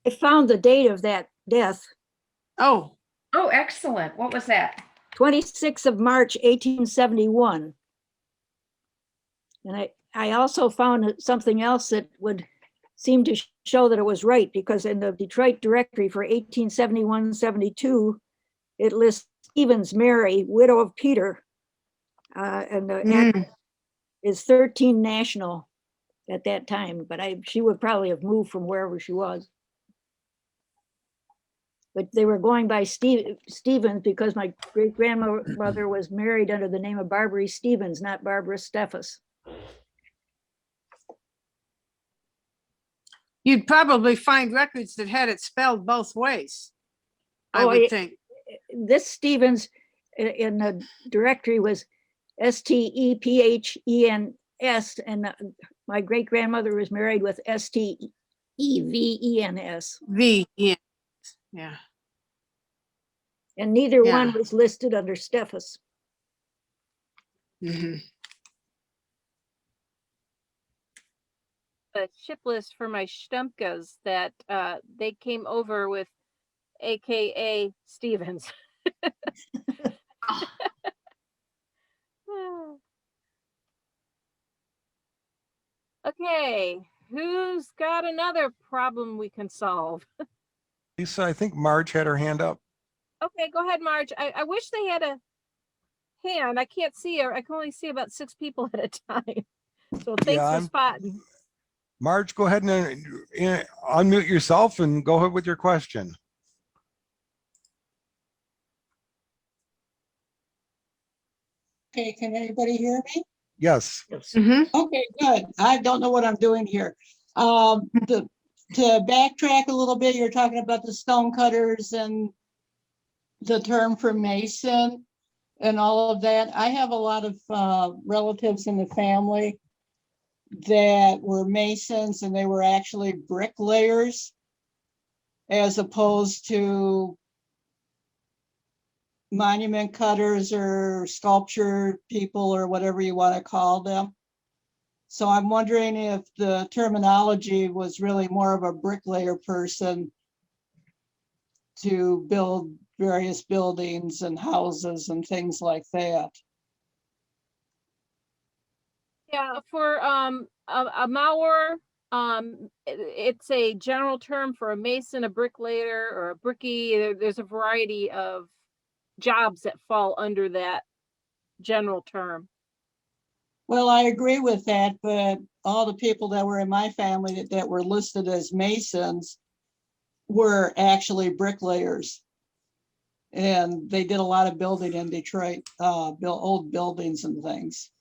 I found the date of that death, Oh, Oh, excellent. What was that? 26th of March, 1871. And I also found something else that would seem to show that it was right, because in the Detroit directory for 1871-72, it lists Stevens Mary, widow of Peter, and the address is 13 National at that time, but she would probably have moved from wherever she was. But they were going by Stevens because my great grandmother was married under the name of Barbara Stevens, not Barbara Steffes. you'd probably find records that had it spelled both ways. I Oh, would think. This Stevens in the directory was Stephen's, and my great grandmother was married with Stevens. V, yeah. Yeah. And neither Yeah. one was listed under Steffes. Mhm. A ship list for my Stumkas that they came over with AKA Stevens. Okay, who's got another problem we can solve? Lisa, I think Marge had her hand up. Okay, go ahead, Marge. I wish they had a hand. I can't see her. I can only see about 6 people at a time. So thanks for spotting. Marge, go ahead and unmute yourself and go ahead with your question. Okay, can anybody hear me? Yes. Mhm. Okay, good. I don't know what I'm doing here. To backtrack a little bit, you're talking about the stone cutters and the term for mason and all of that. I have a lot of relatives in the family that were masons, and they were actually bricklayers as opposed to monument cutters or sculpture people or whatever you want to call them. So I'm wondering if the terminology was really more of a bricklayer person to build various buildings and houses and things like that. Yeah, for a Mauer, it's a general term for a mason, a bricklayer, or a brickie. There's a variety of jobs that fall under that general term. Well, I agree with that, but all the people that were in my family that were listed as masons were actually bricklayers. And they did a lot of building in Detroit, build old buildings and things.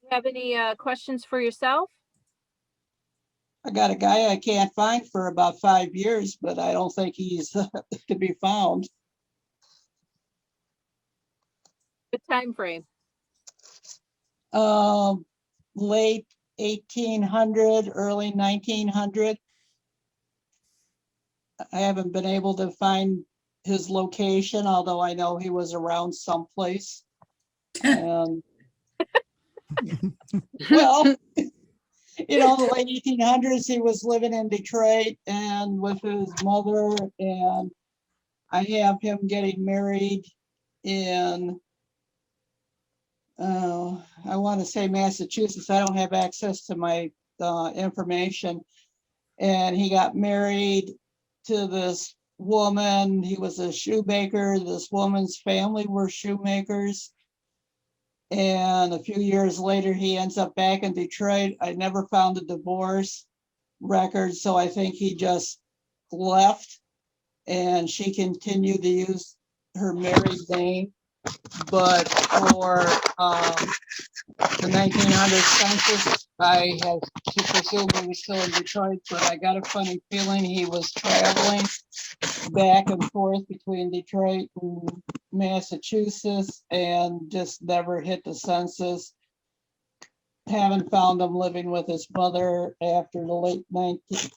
Do you have any questions for yourself? I got a guy I can't find for about 5 years, but I don't think he's to be found. Good time frame. Late 1800, early 1900. I haven't been able to find his location, although I know he was around someplace. Well, You know, the late 1800s, he was living in Detroit and with his mother, and I have him getting married in, I want to say Massachusetts. I don't have access to my information. And he got married to this woman. He was a shoemaker. This woman's family were shoemakers. And a few years later, he ends up back in Detroit. I never found a divorce record, so I think he just left, and she continued to use her married name. But for the 1900 census, I have to presume he was still in Detroit, but I got a funny feeling he was traveling back and forth between Detroit and Massachusetts and just never hit the census. Haven't found him living with his mother after the late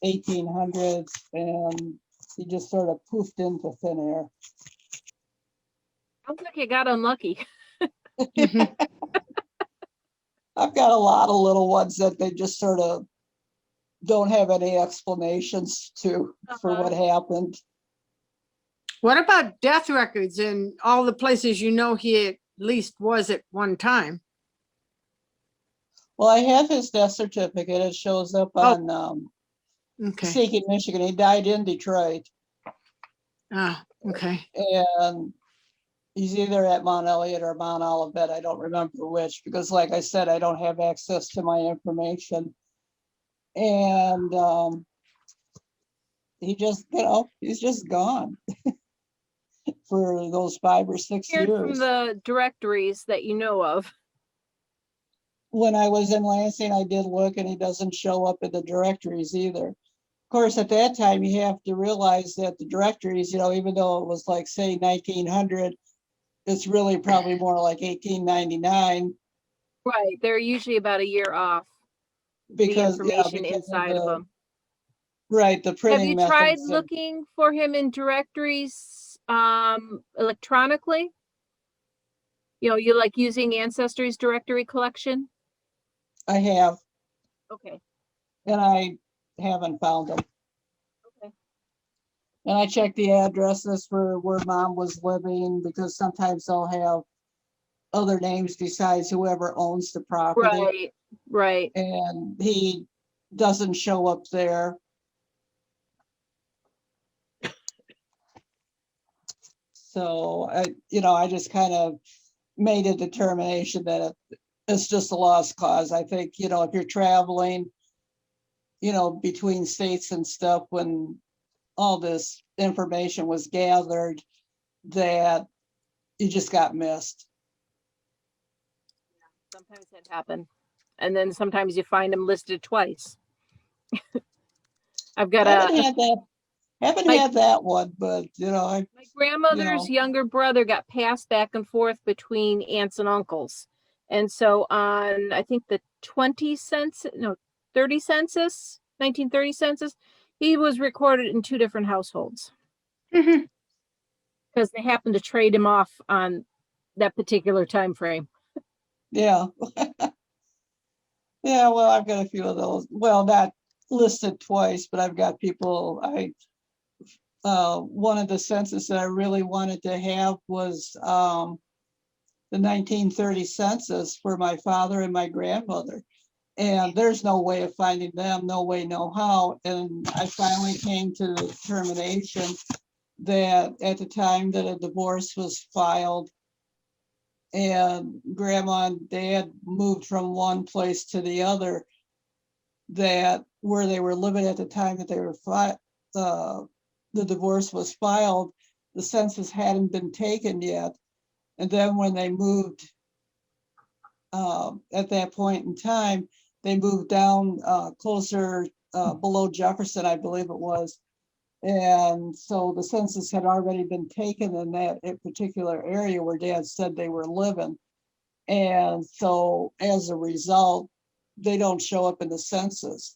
1800s, and he just sort of poofed into thin air. Sounds like you got unlucky. I've got a lot of little ones that they just sort of don't have any explanations to for what happened. What about death records in all the places you know he at least was at one time? Well, I have his death certificate. It shows up on Okay. Seeking, Michigan. He died in Detroit. Ah, okay. And he's either at Mount Elliott or Mount Olivet. I don't remember which, because like I said, I don't have access to my information. And he just, you know, he's just gone for those 5 or 6 Heard from years. the directories that you know of. When I was in Lansing, I did look, and he doesn't show up in the directories either. Of course, at that time, you have to realize that the directories, you know, even though it was like, say, 1900, it's really probably more like 1899. Right, they're usually about a year off. Because, the yeah, information because inside of them. Right, the Have printing you methods. tried looking for him in directories electronically? You know, you like using Ancestry's directory collection? I have, Okay. and I haven't found them. Okay. And I checked the addresses for where Mom was living, because sometimes they'll have other names besides whoever owns the property. Right, right. And he doesn't show up there. So I just kind of made a determination that it's just a lost cause. I think, if you're traveling, between states and stuff, when all this information was gathered, that you just got missed. Sometimes that happens. And then sometimes you find them listed twice. I've got haven't had that one, but my grandmother's younger brother got passed back and forth between aunts and uncles. And so on, I think the 1930 census, he was recorded in 2 different households. Because they happened to trade him off on that particular time frame. Yeah. Yeah, well, I've got a few of those. Well, not listed twice, but I've got people. One of the census that I really wanted to have was the 1930 census for my father and my grandmother. And there's no way of finding them, no way, no how. And I finally came to the determination that at the time that a divorce was filed and Grandma and Dad moved from one place to the other, that where they were living at the time that they were the divorce was filed, the census hadn't been taken yet. And then when they moved at that point in time, they moved down closer below Jefferson, I believe it was. And so the census had already been taken in that particular area where Dad said they were living. And so as a result, they don't show up in the census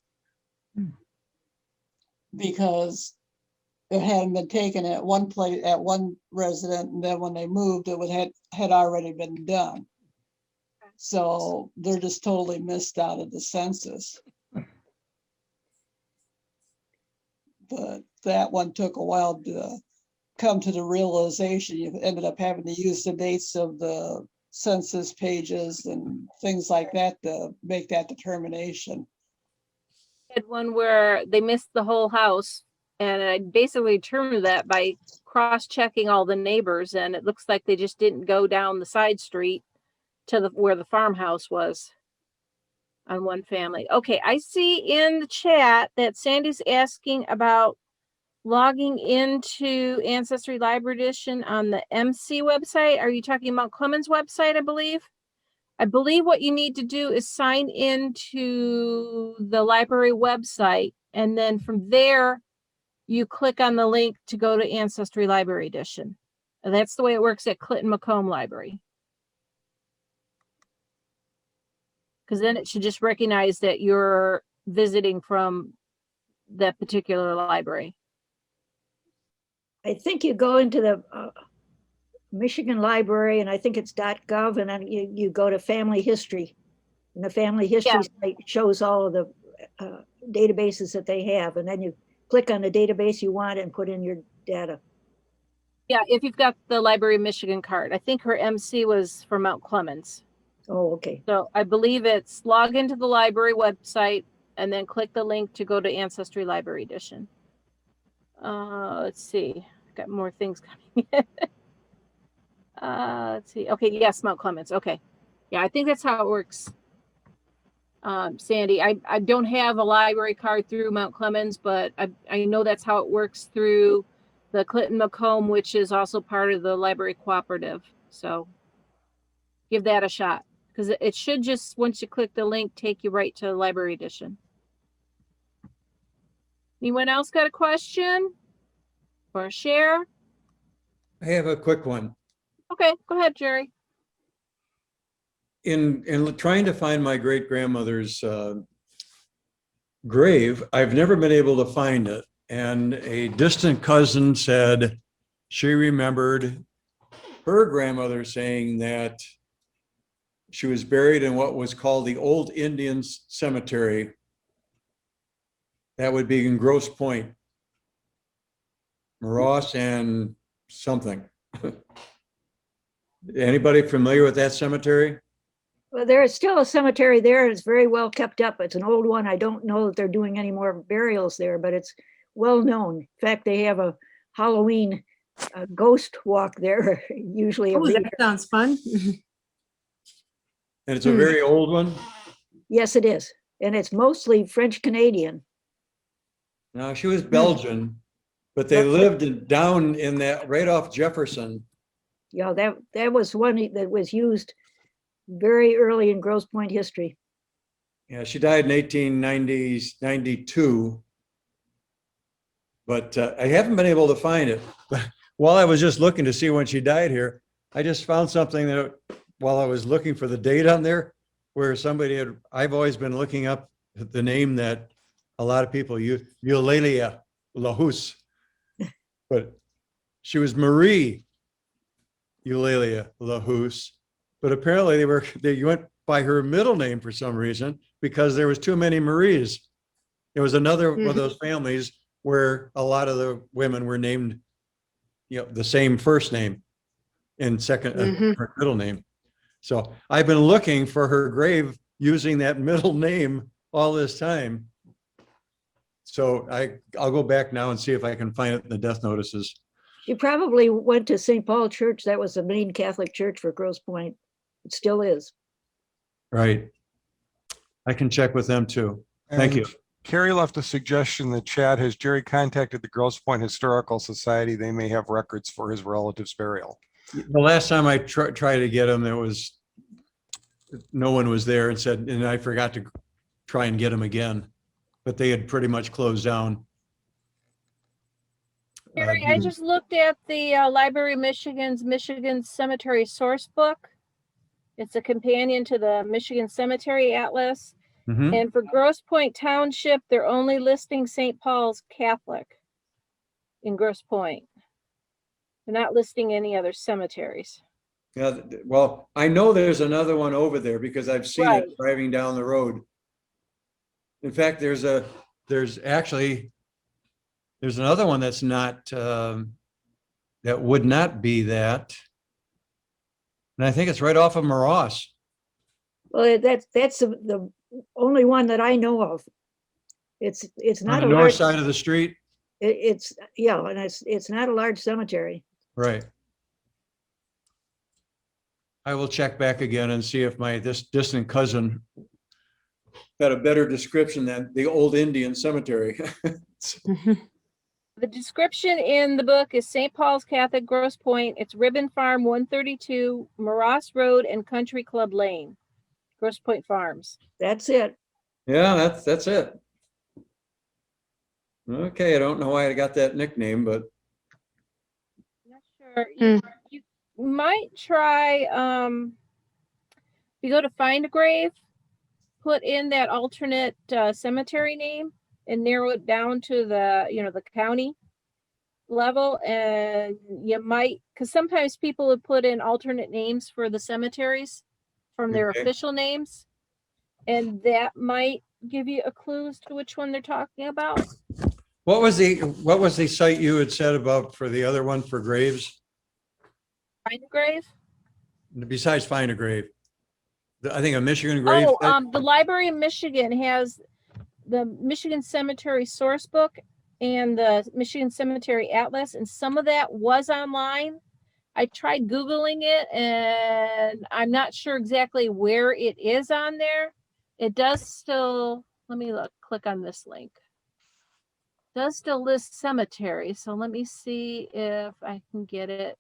because it hadn't been taken at one place, at one resident, and then when they moved, it had already been done. So they're just totally missed out of the census. but that one took a while to come to the realization. You ended up having to use the dates of the census pages and things like that to make that determination. Had one where they missed the whole house, and I basically determined that by cross-checking all the neighbors, and it looks like they just didn't go down the side street to the where the farmhouse was on one family. Okay, I see in the chat that Sandy's asking about logging into Ancestry Library Edition on the MC website. Are you talking about Clemens website, I believe? I believe what you need to do is sign into the library website, and then from there, you click on the link to go to Ancestry Library Edition. And that's the way it works at Clinton Macomb Library. Because then it should just recognize that you're visiting from that particular library. I think you go into the Michigan Library, and I think it's .gov, and then you go to family history. And the family history site shows all of the databases that they have. And then you click on the database you want and put in your data. Yeah, if you've got the Library of Michigan card. I think her MC was for Mount Clemens. Oh, okay. So I believe it's log into the library website and then click the link to go to Ancestry Library Edition. Let's see. Got more things coming in. Let's see. Okay, yes, Mount Clemens. Okay. Yeah, I think that's how it works. Sandy, I don't have a library card through Mount Clemens, but I know that's how it works through the Clinton Macomb, which is also part of the library cooperative. So give that a shot, because it should just, once you click the link, take you right to Library Edition. Anyone else got a question or a share? I have a quick one. Okay, go ahead, Jerry. In trying to find my great grandmother's grave, I've never been able to find it. And a distant cousin said she remembered her grandmother saying that she was buried in what was called the Old Indians Cemetery. That would be in Grosse Pointe, Ross and something. Anybody familiar with that cemetery? Well, there is still a cemetery there. It's very well kept up. It's an old one. I don't know that they're doing any more burials there, but it's well known. In fact, they have a Halloween ghost walk there usually. Oh, that sounds fun. And it's a very old one? Yes, it is. And it's mostly French Canadian. No, she was Belgian, but they lived down in that, right off Jefferson. Yeah, that was one that was used very early in Grosse Pointe history. Yeah, she died in 1892. But I haven't been able to find it. But while I was just looking to see when she died here, I just found something that while I was looking for the date on there, where somebody had, I've always been looking up the name that a lot of people use, Eulalia Lahus. But she was Marie Eulalia Lahus. But apparently they went by her middle name for some reason, because there was too many Maries. It was another one of those families where a lot of the women were named, the same first name and second her middle name. So I've been looking for her grave using that middle name all this time. So I'll go back now and see if I can find it in the death notices. She probably went to St. Paul Church. That was the main Catholic church for Grosse Pointe. It still is. Right. I can check with them too. Thank you. Carrie left a suggestion in the chat. Has Jerry contacted the Grosse Pointe Historical Society? They may have records for his relative's burial. The last time I tried to get him, no one was there, and I forgot to try and get him again, but they had pretty much closed down. Jerry, I just looked at the Library of Michigan's Michigan Cemetery Source Book. It's a companion to the Michigan Cemetery Atlas. And for Grosse Pointe Township, they're only listing St. Paul's Catholic in Grosse Pointe. They're not listing any other cemeteries. Yeah, well, I know there's another one over there because I've seen it driving down the road. In fact, there's actually There's another one that's not, that would not be that. And I think it's right off of Maross. Well, that's the only one that I know of. It's On not the a north large, side of the street. it's, yeah, and it's not a large cemetery. Right. I will check back again and see if this distant cousin got a better description than the old Indian cemetery. The description in the book is St. Paul's Catholic, Grosse Pointe. It's Ribbon Farm 132, Maross Road and Country Club Lane, Grosse Pointe Farms. That's it. Yeah, that's it. Okay, I don't know why I got that nickname, but Not sure. You might try, if you go to Find a Grave, put in that alternate cemetery name and narrow it down to the, the county level. And you might, because sometimes people would put in alternate names for the cemeteries from their Okay. official names. And that might give you a clue as to which one they're talking about. what was the site you had said about for the other one for graves? Find a Grave? Besides Find a Grave. I think a Michigan grave. Oh, the Library of Michigan has the Michigan Cemetery Source Book and the Michigan Cemetery Atlas, and some of that was online. I tried Googling it, and I'm not sure exactly where it is on there. It does still, let me click on this link. It does still list cemetery, so let me see if I can get it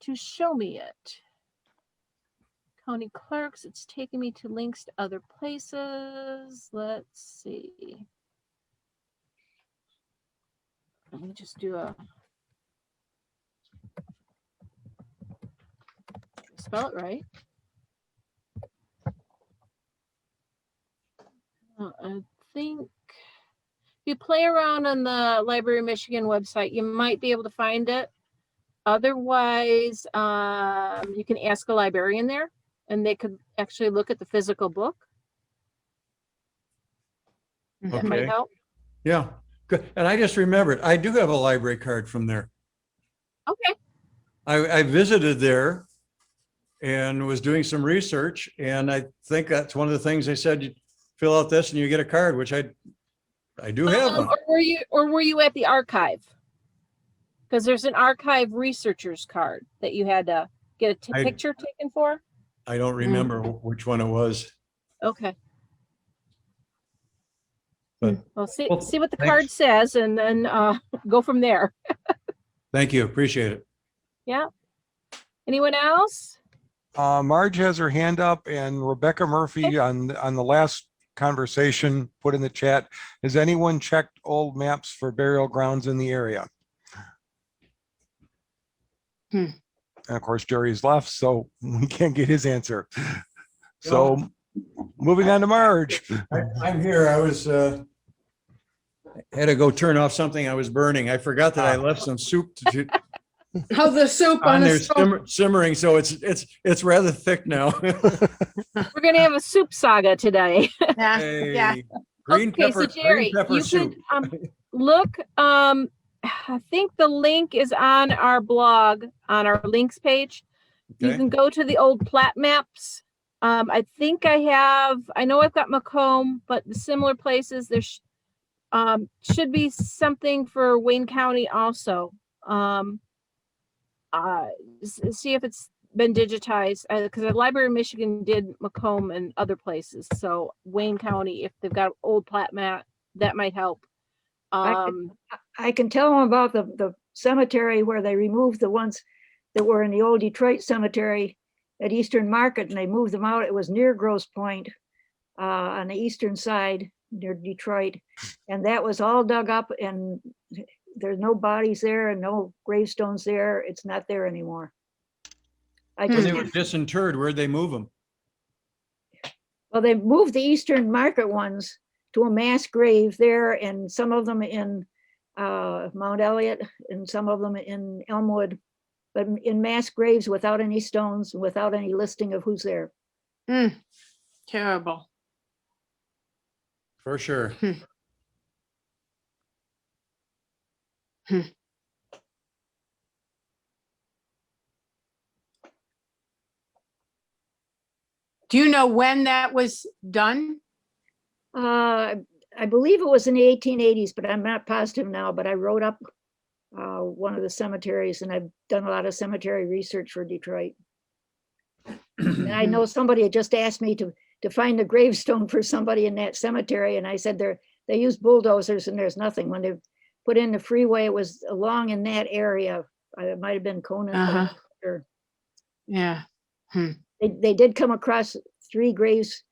to show me it. County clerks, it's taking me to links to other places. Let's see. Let me just do spell it right. I think if you play around on the Library of Michigan website, you might be able to find it. Otherwise, you can ask a librarian there, and they could actually look at the physical book. That might Okay. help. Yeah, good. And I just remembered, I do have a library card from there. Okay. I visited there and was doing some research, and I think that's one of the things they said, you fill out this and you get a card, which I do have one. Or were you at the archive? Because there's an archive researcher's card that you had to get a picture taken for. I don't remember which one it was. Okay. But Well, see well, what the thanks. card says, and then go from there. Thank you. Appreciate it. Yeah. Anyone else? Marge has her hand up, and Rebecca Murphy on the last conversation put in the chat. Has anyone checked old maps for burial grounds in the area? And of course, Jerry's left, so we can't get his answer. So moving on to Marge. I'm here. I was had to go turn off something I was burning. I forgot that I left some soup to How's the soup on on there the stove? simmering, so it's rather thick now. We're gonna have a soup saga today. Yeah, yeah. Hey, green Okay, pepper, so Jerry, green pepper you soup. could look. I think the link is on our blog on our links page. You Okay. can go to the old plat maps. I think I know I've got Macomb, but the similar places there should be something for Wayne County also. See if it's been digitized, because the Library of Michigan did Macomb and other places. So Wayne County, if they've got old plat map, that might help. I can tell them about the cemetery where they removed the ones that were in the old Detroit cemetery at Eastern Market, and they moved them out. It was near Grosse Pointe on the eastern side near Detroit. And that was all dug up, and there's no bodies there and no gravestones there. It's not there anymore. When they were disinterred, where'd they move them? Well, they moved the Eastern Market ones to a mass grave there, and some of them in Mount Elliott and some of them in Elmwood, but in mass graves without any stones, without any listing of who's there. Terrible. For sure. Do you know when that was done? I believe it was in the 1880s, but I'm not positive now, but I wrote up one of the cemeteries, and I've done a lot of cemetery research for Detroit. And I know somebody had just asked me to find a gravestone for somebody in that cemetery, and I said they use bulldozers and there's nothing. When they put in the freeway, it was along in that area. It might have been Conan. But I'm not sure. Yeah. They did come across 3 graves,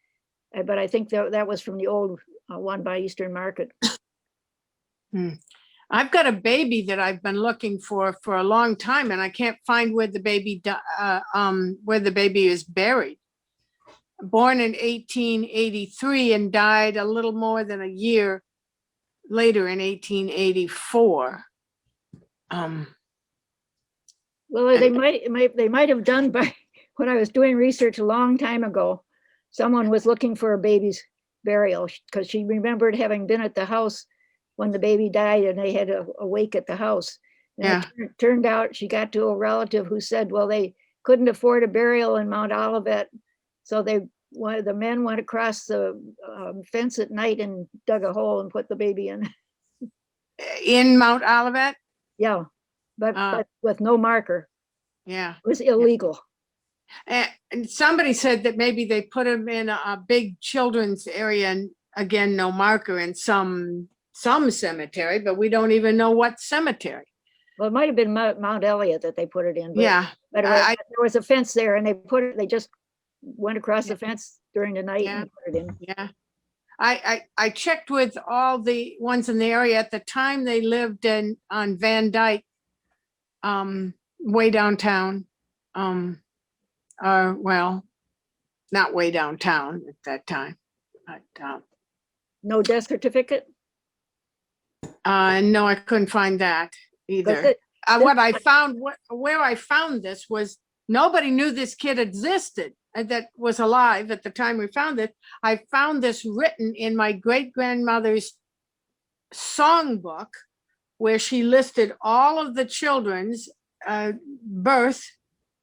but I think that was from the old one by Eastern Market. I've got a baby that I've been looking for a long time, and I can't find where the baby is buried. Born in 1883 and died a little more than a year later in 1884. Well, they might have done by when I was doing research a long time ago. Someone was looking for a baby's burial because she remembered having been at the house when the baby died, and they had a wake at the house. And it turned out she got to a relative who said, well, they couldn't afford a burial in Mount Olivet, so the men went across the fence at night and dug a hole and put the baby in. In Mount Olivet? Yeah, but with no marker. Yeah. It was illegal. And somebody said that maybe they put him in a big children's area, and again, no marker in some cemetery, but we don't even know what cemetery. Well, it might have been Mount Elliott that they put it in. But, yeah. But there was a fence there, and they just went across the fence during the night and put it in. Yeah. I checked with all the ones in the area at the time. They lived on Van Dyke, way downtown. Well, not way downtown at that time, but no death certificate. No, I couldn't find that either. What I found, where I found this was nobody knew this kid existed that was alive at the time we found it. I found this written in my great-grandmother's songbook, where she listed all of the children's birth,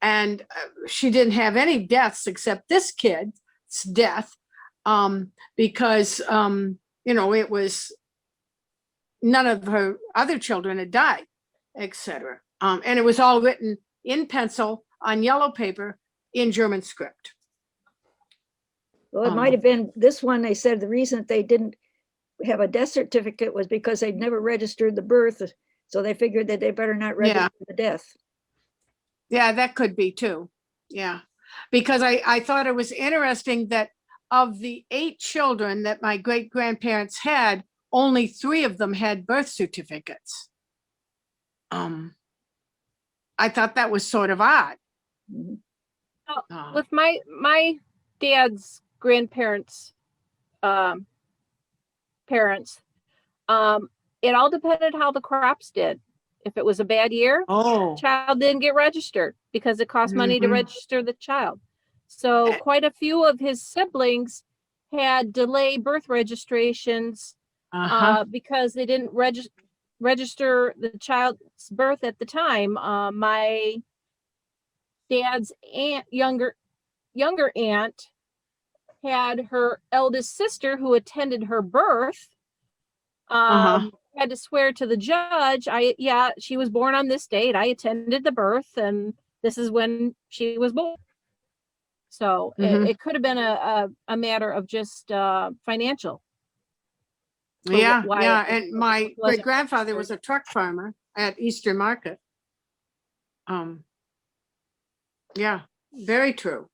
and she didn't have any deaths except this kid's death, because it was none of her other children had died, etc. And it was all written in pencil on yellow paper in German script. Well, it might have been this one. They said the reason that they didn't have a death certificate was because they'd never registered the birth, so they figured that they better not register the death. Yeah, that could be too. Yeah, because I thought it was interesting that of the 8 children that my great-grandparents had, only 3 of them had birth certificates. I thought that was sort of odd. With my dad's grandparents, parents, it all depended how the crops did. If it was a bad year, child didn't get registered because it cost money to register the child. So quite a few of his siblings had delayed birth registrations because they didn't register the child's birth at the time. My dad's younger aunt had her eldest sister who attended her birth, had to swear to the judge, she was born on this date. I attended the birth, and this is when she was born. So it could have been a matter of just financial. Yeah, and my great-grandfather was a truck farmer at Eastern Market. Yeah, very true.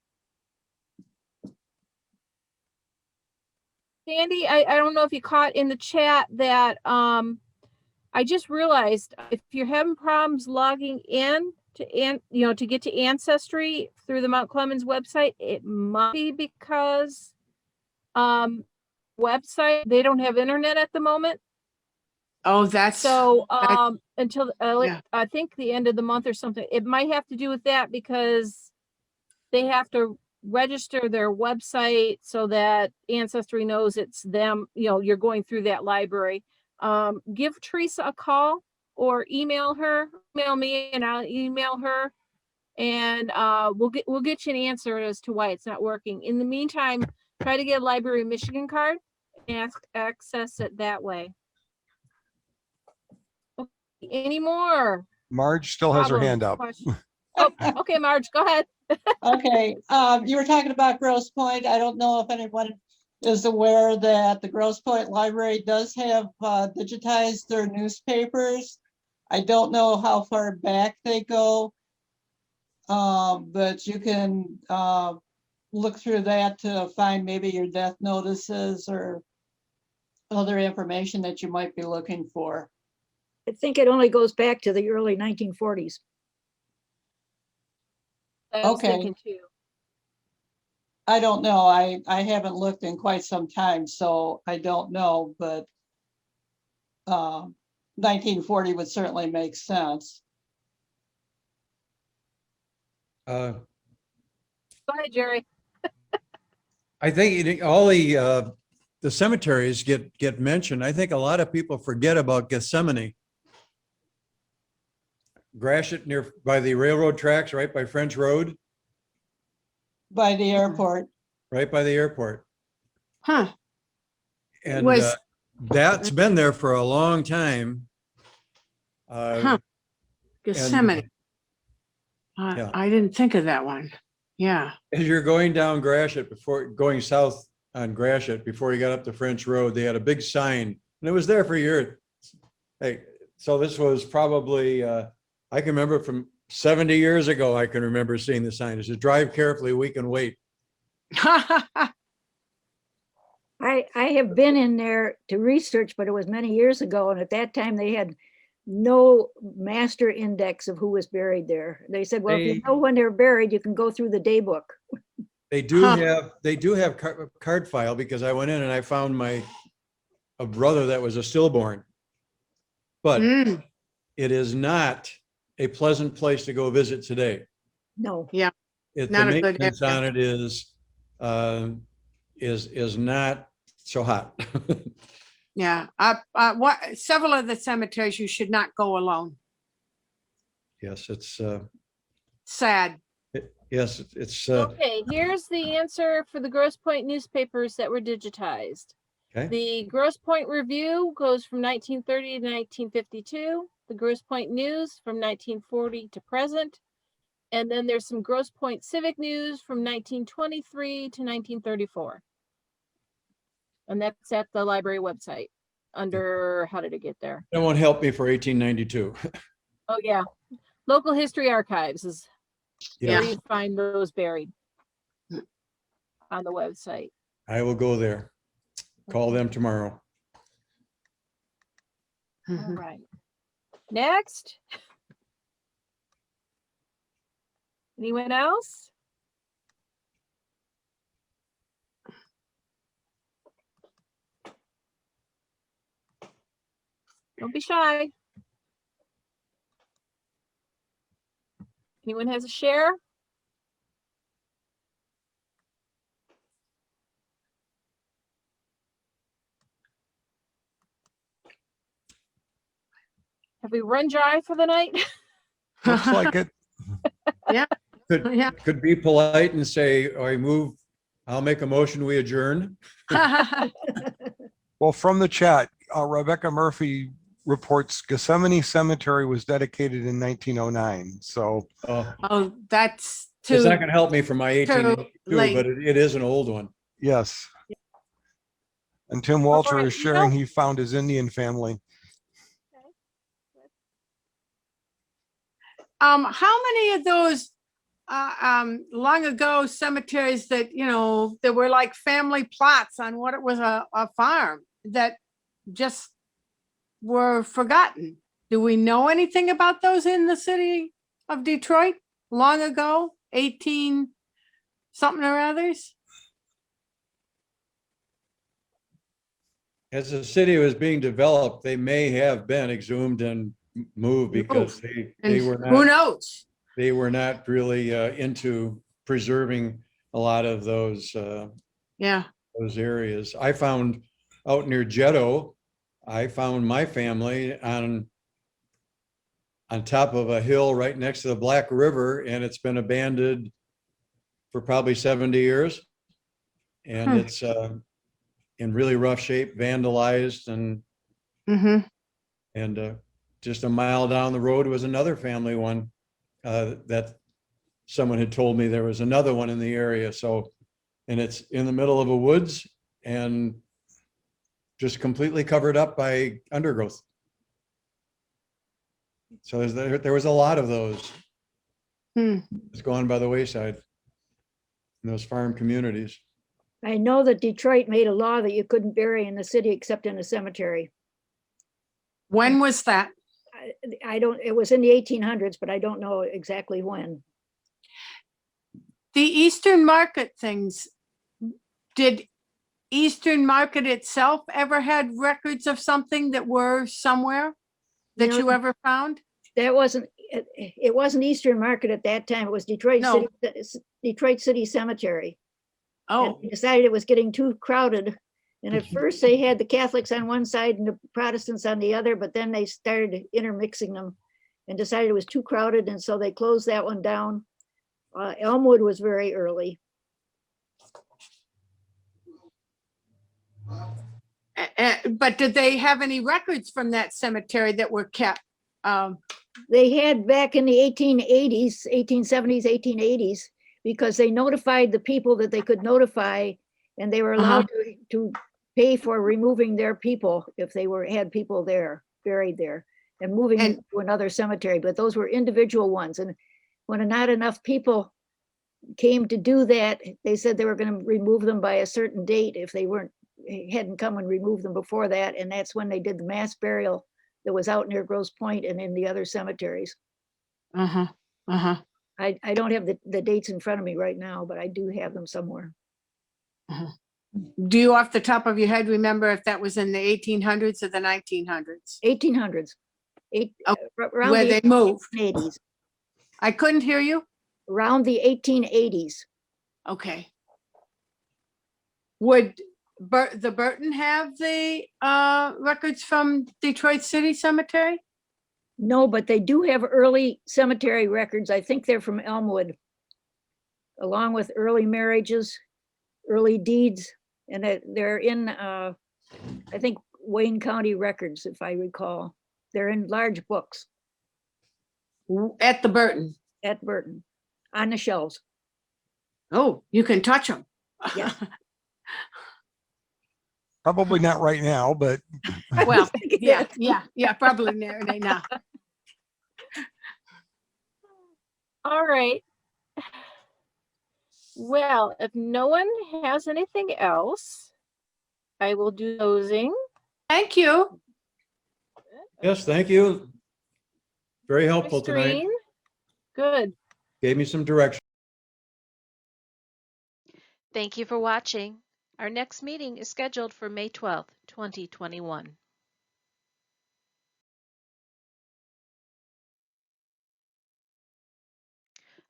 Sandy, I don't know if you caught in the chat that I just realized if you're having problems logging in to get to Ancestry through the Mount Clemens website, it might be because website they don't have internet at the moment. Oh, that's so until I think the end of the month or something. It might have to do with that because they have to register their website so that Ancestry knows it's them. You're going through that library. Give Teresa a call or email me and I'll email her. And we'll get you an answer as to why it's not working. In the meantime, try to get a Library of Michigan card and access it that way. Okay, any more? Marge still has her hand up. Oh, okay, Marge, go ahead. Okay, you were talking about Grosse Pointe. I don't know if anyone is aware that the Grosse Pointe Library does have digitized their newspapers. I don't know how far back they go. But you can look through that to find maybe your death notices or other information that you might be looking for. I think it only goes back to the early 1940s. I was Okay. thinking too. I don't know. I haven't looked in quite some time, so I don't know, but 1940 would certainly make sense. Go ahead, Jerry. I think all the cemeteries get mentioned. I think a lot of people forget about Gethsemane. Gratiot near by the railroad tracks, right by French Road. By the airport. Right by the airport. Huh. And Was- that's been there for a long time. Gethsemane. Yeah. I didn't think of that one. Yeah. As you're going down Gratiot going south on Gratiot, before you got up the French Road, they had a big sign and it was there for years. Hey, so this was probably, I can remember from 70 years ago, I can remember seeing the sign. It says, drive carefully, we can wait. I have been in there to research, but it was many years ago. And at that time they had no master index of who was buried there. They said, well, if you know when they're buried, you can go through the day book. They do have card file, because I went in and I found a brother that was a stillborn, but it is not a pleasant place to go visit today. No. Yeah. The Not a good maintenance area. on it is not so hot. Yeah. Several of the cemeteries you should not go alone. Yes, it's Sad. yes, it's Okay, here's the answer for the Grosse Pointe newspapers that were digitized. okay. The Grosse Pointe Review goes from 1930 to 1952. The Grosse Pointe News from 1940 to present. And then there's some Grosse Pointe Civic News from 1923 to 1934. And that's at the library website under, how did it get there? That won't help me for 1892. Oh yeah, Local History Archives is Yeah, where you find those buried on the website. I will go there. Call them tomorrow. All right. Next. Anyone else? Don't be shy. Anyone has a share? Have we run dry for the night? Looks like it. Yeah. Could be polite and say, I'll make a motion, we adjourn. Well, from the chat, Rebecca Murphy reports Gethsemane Cemetery was dedicated in 1909. So Oh, that's it's too. not going to help me for my 1892, late. but it is an old one. yes. And Tim Walter right, is sharing he found his Indian family. How many of those long ago cemeteries that, that were like family plots on what it was a farm that just were forgotten? Do we know anything about those in the city of Detroit long ago, 18 something or others? As the city was being developed, they may have been exhumed and moved because they were And who not, knows? they were not really into preserving a lot of those Yeah. areas. I found out near Jetto, I found my family on on top of a hill right next to the Black River, and it's been abandoned for probably 70 years. And it's in really rough shape, vandalized, and just a mile down the road was another family one that someone had told me there was another one in the area. So, and it's in the middle of a woods and just completely covered up by undergrowth. So there was a lot of those. It's gone by the wayside in those farm communities. I know that Detroit made a law that you couldn't bury in the city except in a cemetery. When was that? I don't, it was in the 1800s, but I don't know exactly when. The Eastern Market things, did Eastern Market itself ever had records of something that were somewhere that No, you ever found? That wasn't, it wasn't Eastern Market at that time. It was Detroit No. Detroit City Cemetery. And Oh, they decided it was getting too crowded. And at first they had the Catholics on one side and the Protestants on the other, but then they started intermixing them and decided it was too crowded. And so they closed that one down. Elmwood was very early. but did they have any records from that cemetery that were kept? They had back in the 1880s, 1870s, 1880s, because they notified the people that they could notify, and they were allowed to pay for removing their people if they had people there, buried there, and moving them to another cemetery. But those were individual ones. And when not enough people came to do that, they said they were going to remove them by a certain date if they hadn't come and removed them before that. And that's when they did the mass burial that was out near Grosse Pointe and in the other cemeteries. I don't have the dates in front of me right now, but I do have them somewhere. Do you off the top of your head remember if that was in the 1800s or the 1900s? 1800s. Around Where the they moved? 1880s. I couldn't hear you. Around the 1880s. Okay. Would the Burton have the records from Detroit City Cemetery? No, but they do have early cemetery records. I think they're from Elmwood, along with early marriages, early deeds, and they're in, I think, Wayne County records, if I recall. They're in large books. At the Burton? At Burton, on the shelves. Oh, you can touch them. Yeah. Probably not right now, but. Well, yeah, probably not. All right. Well, if no one has anything else, I will do closing. Thank you. Yes, thank you. Very helpful tonight. Good. Gave me some direction. Thank you for watching. Our next meeting is scheduled for May 12th, 2021.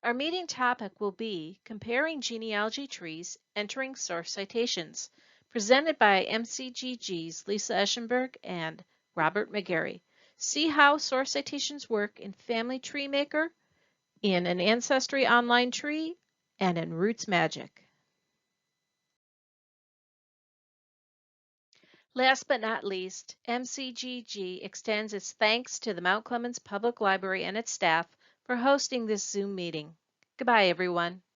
Our meeting topic will be Comparing Genealogy Trees, Entering Source Citations, presented by MCGG's Lisa Eschenberg and Robert McGarry. See how source citations work in Family Tree Maker, in an Ancestry online tree, and in Roots Magic. Last but not least, MCGG extends its thanks to the Mount Clemens Public Library and its staff for hosting this Zoom meeting. Goodbye, everyone.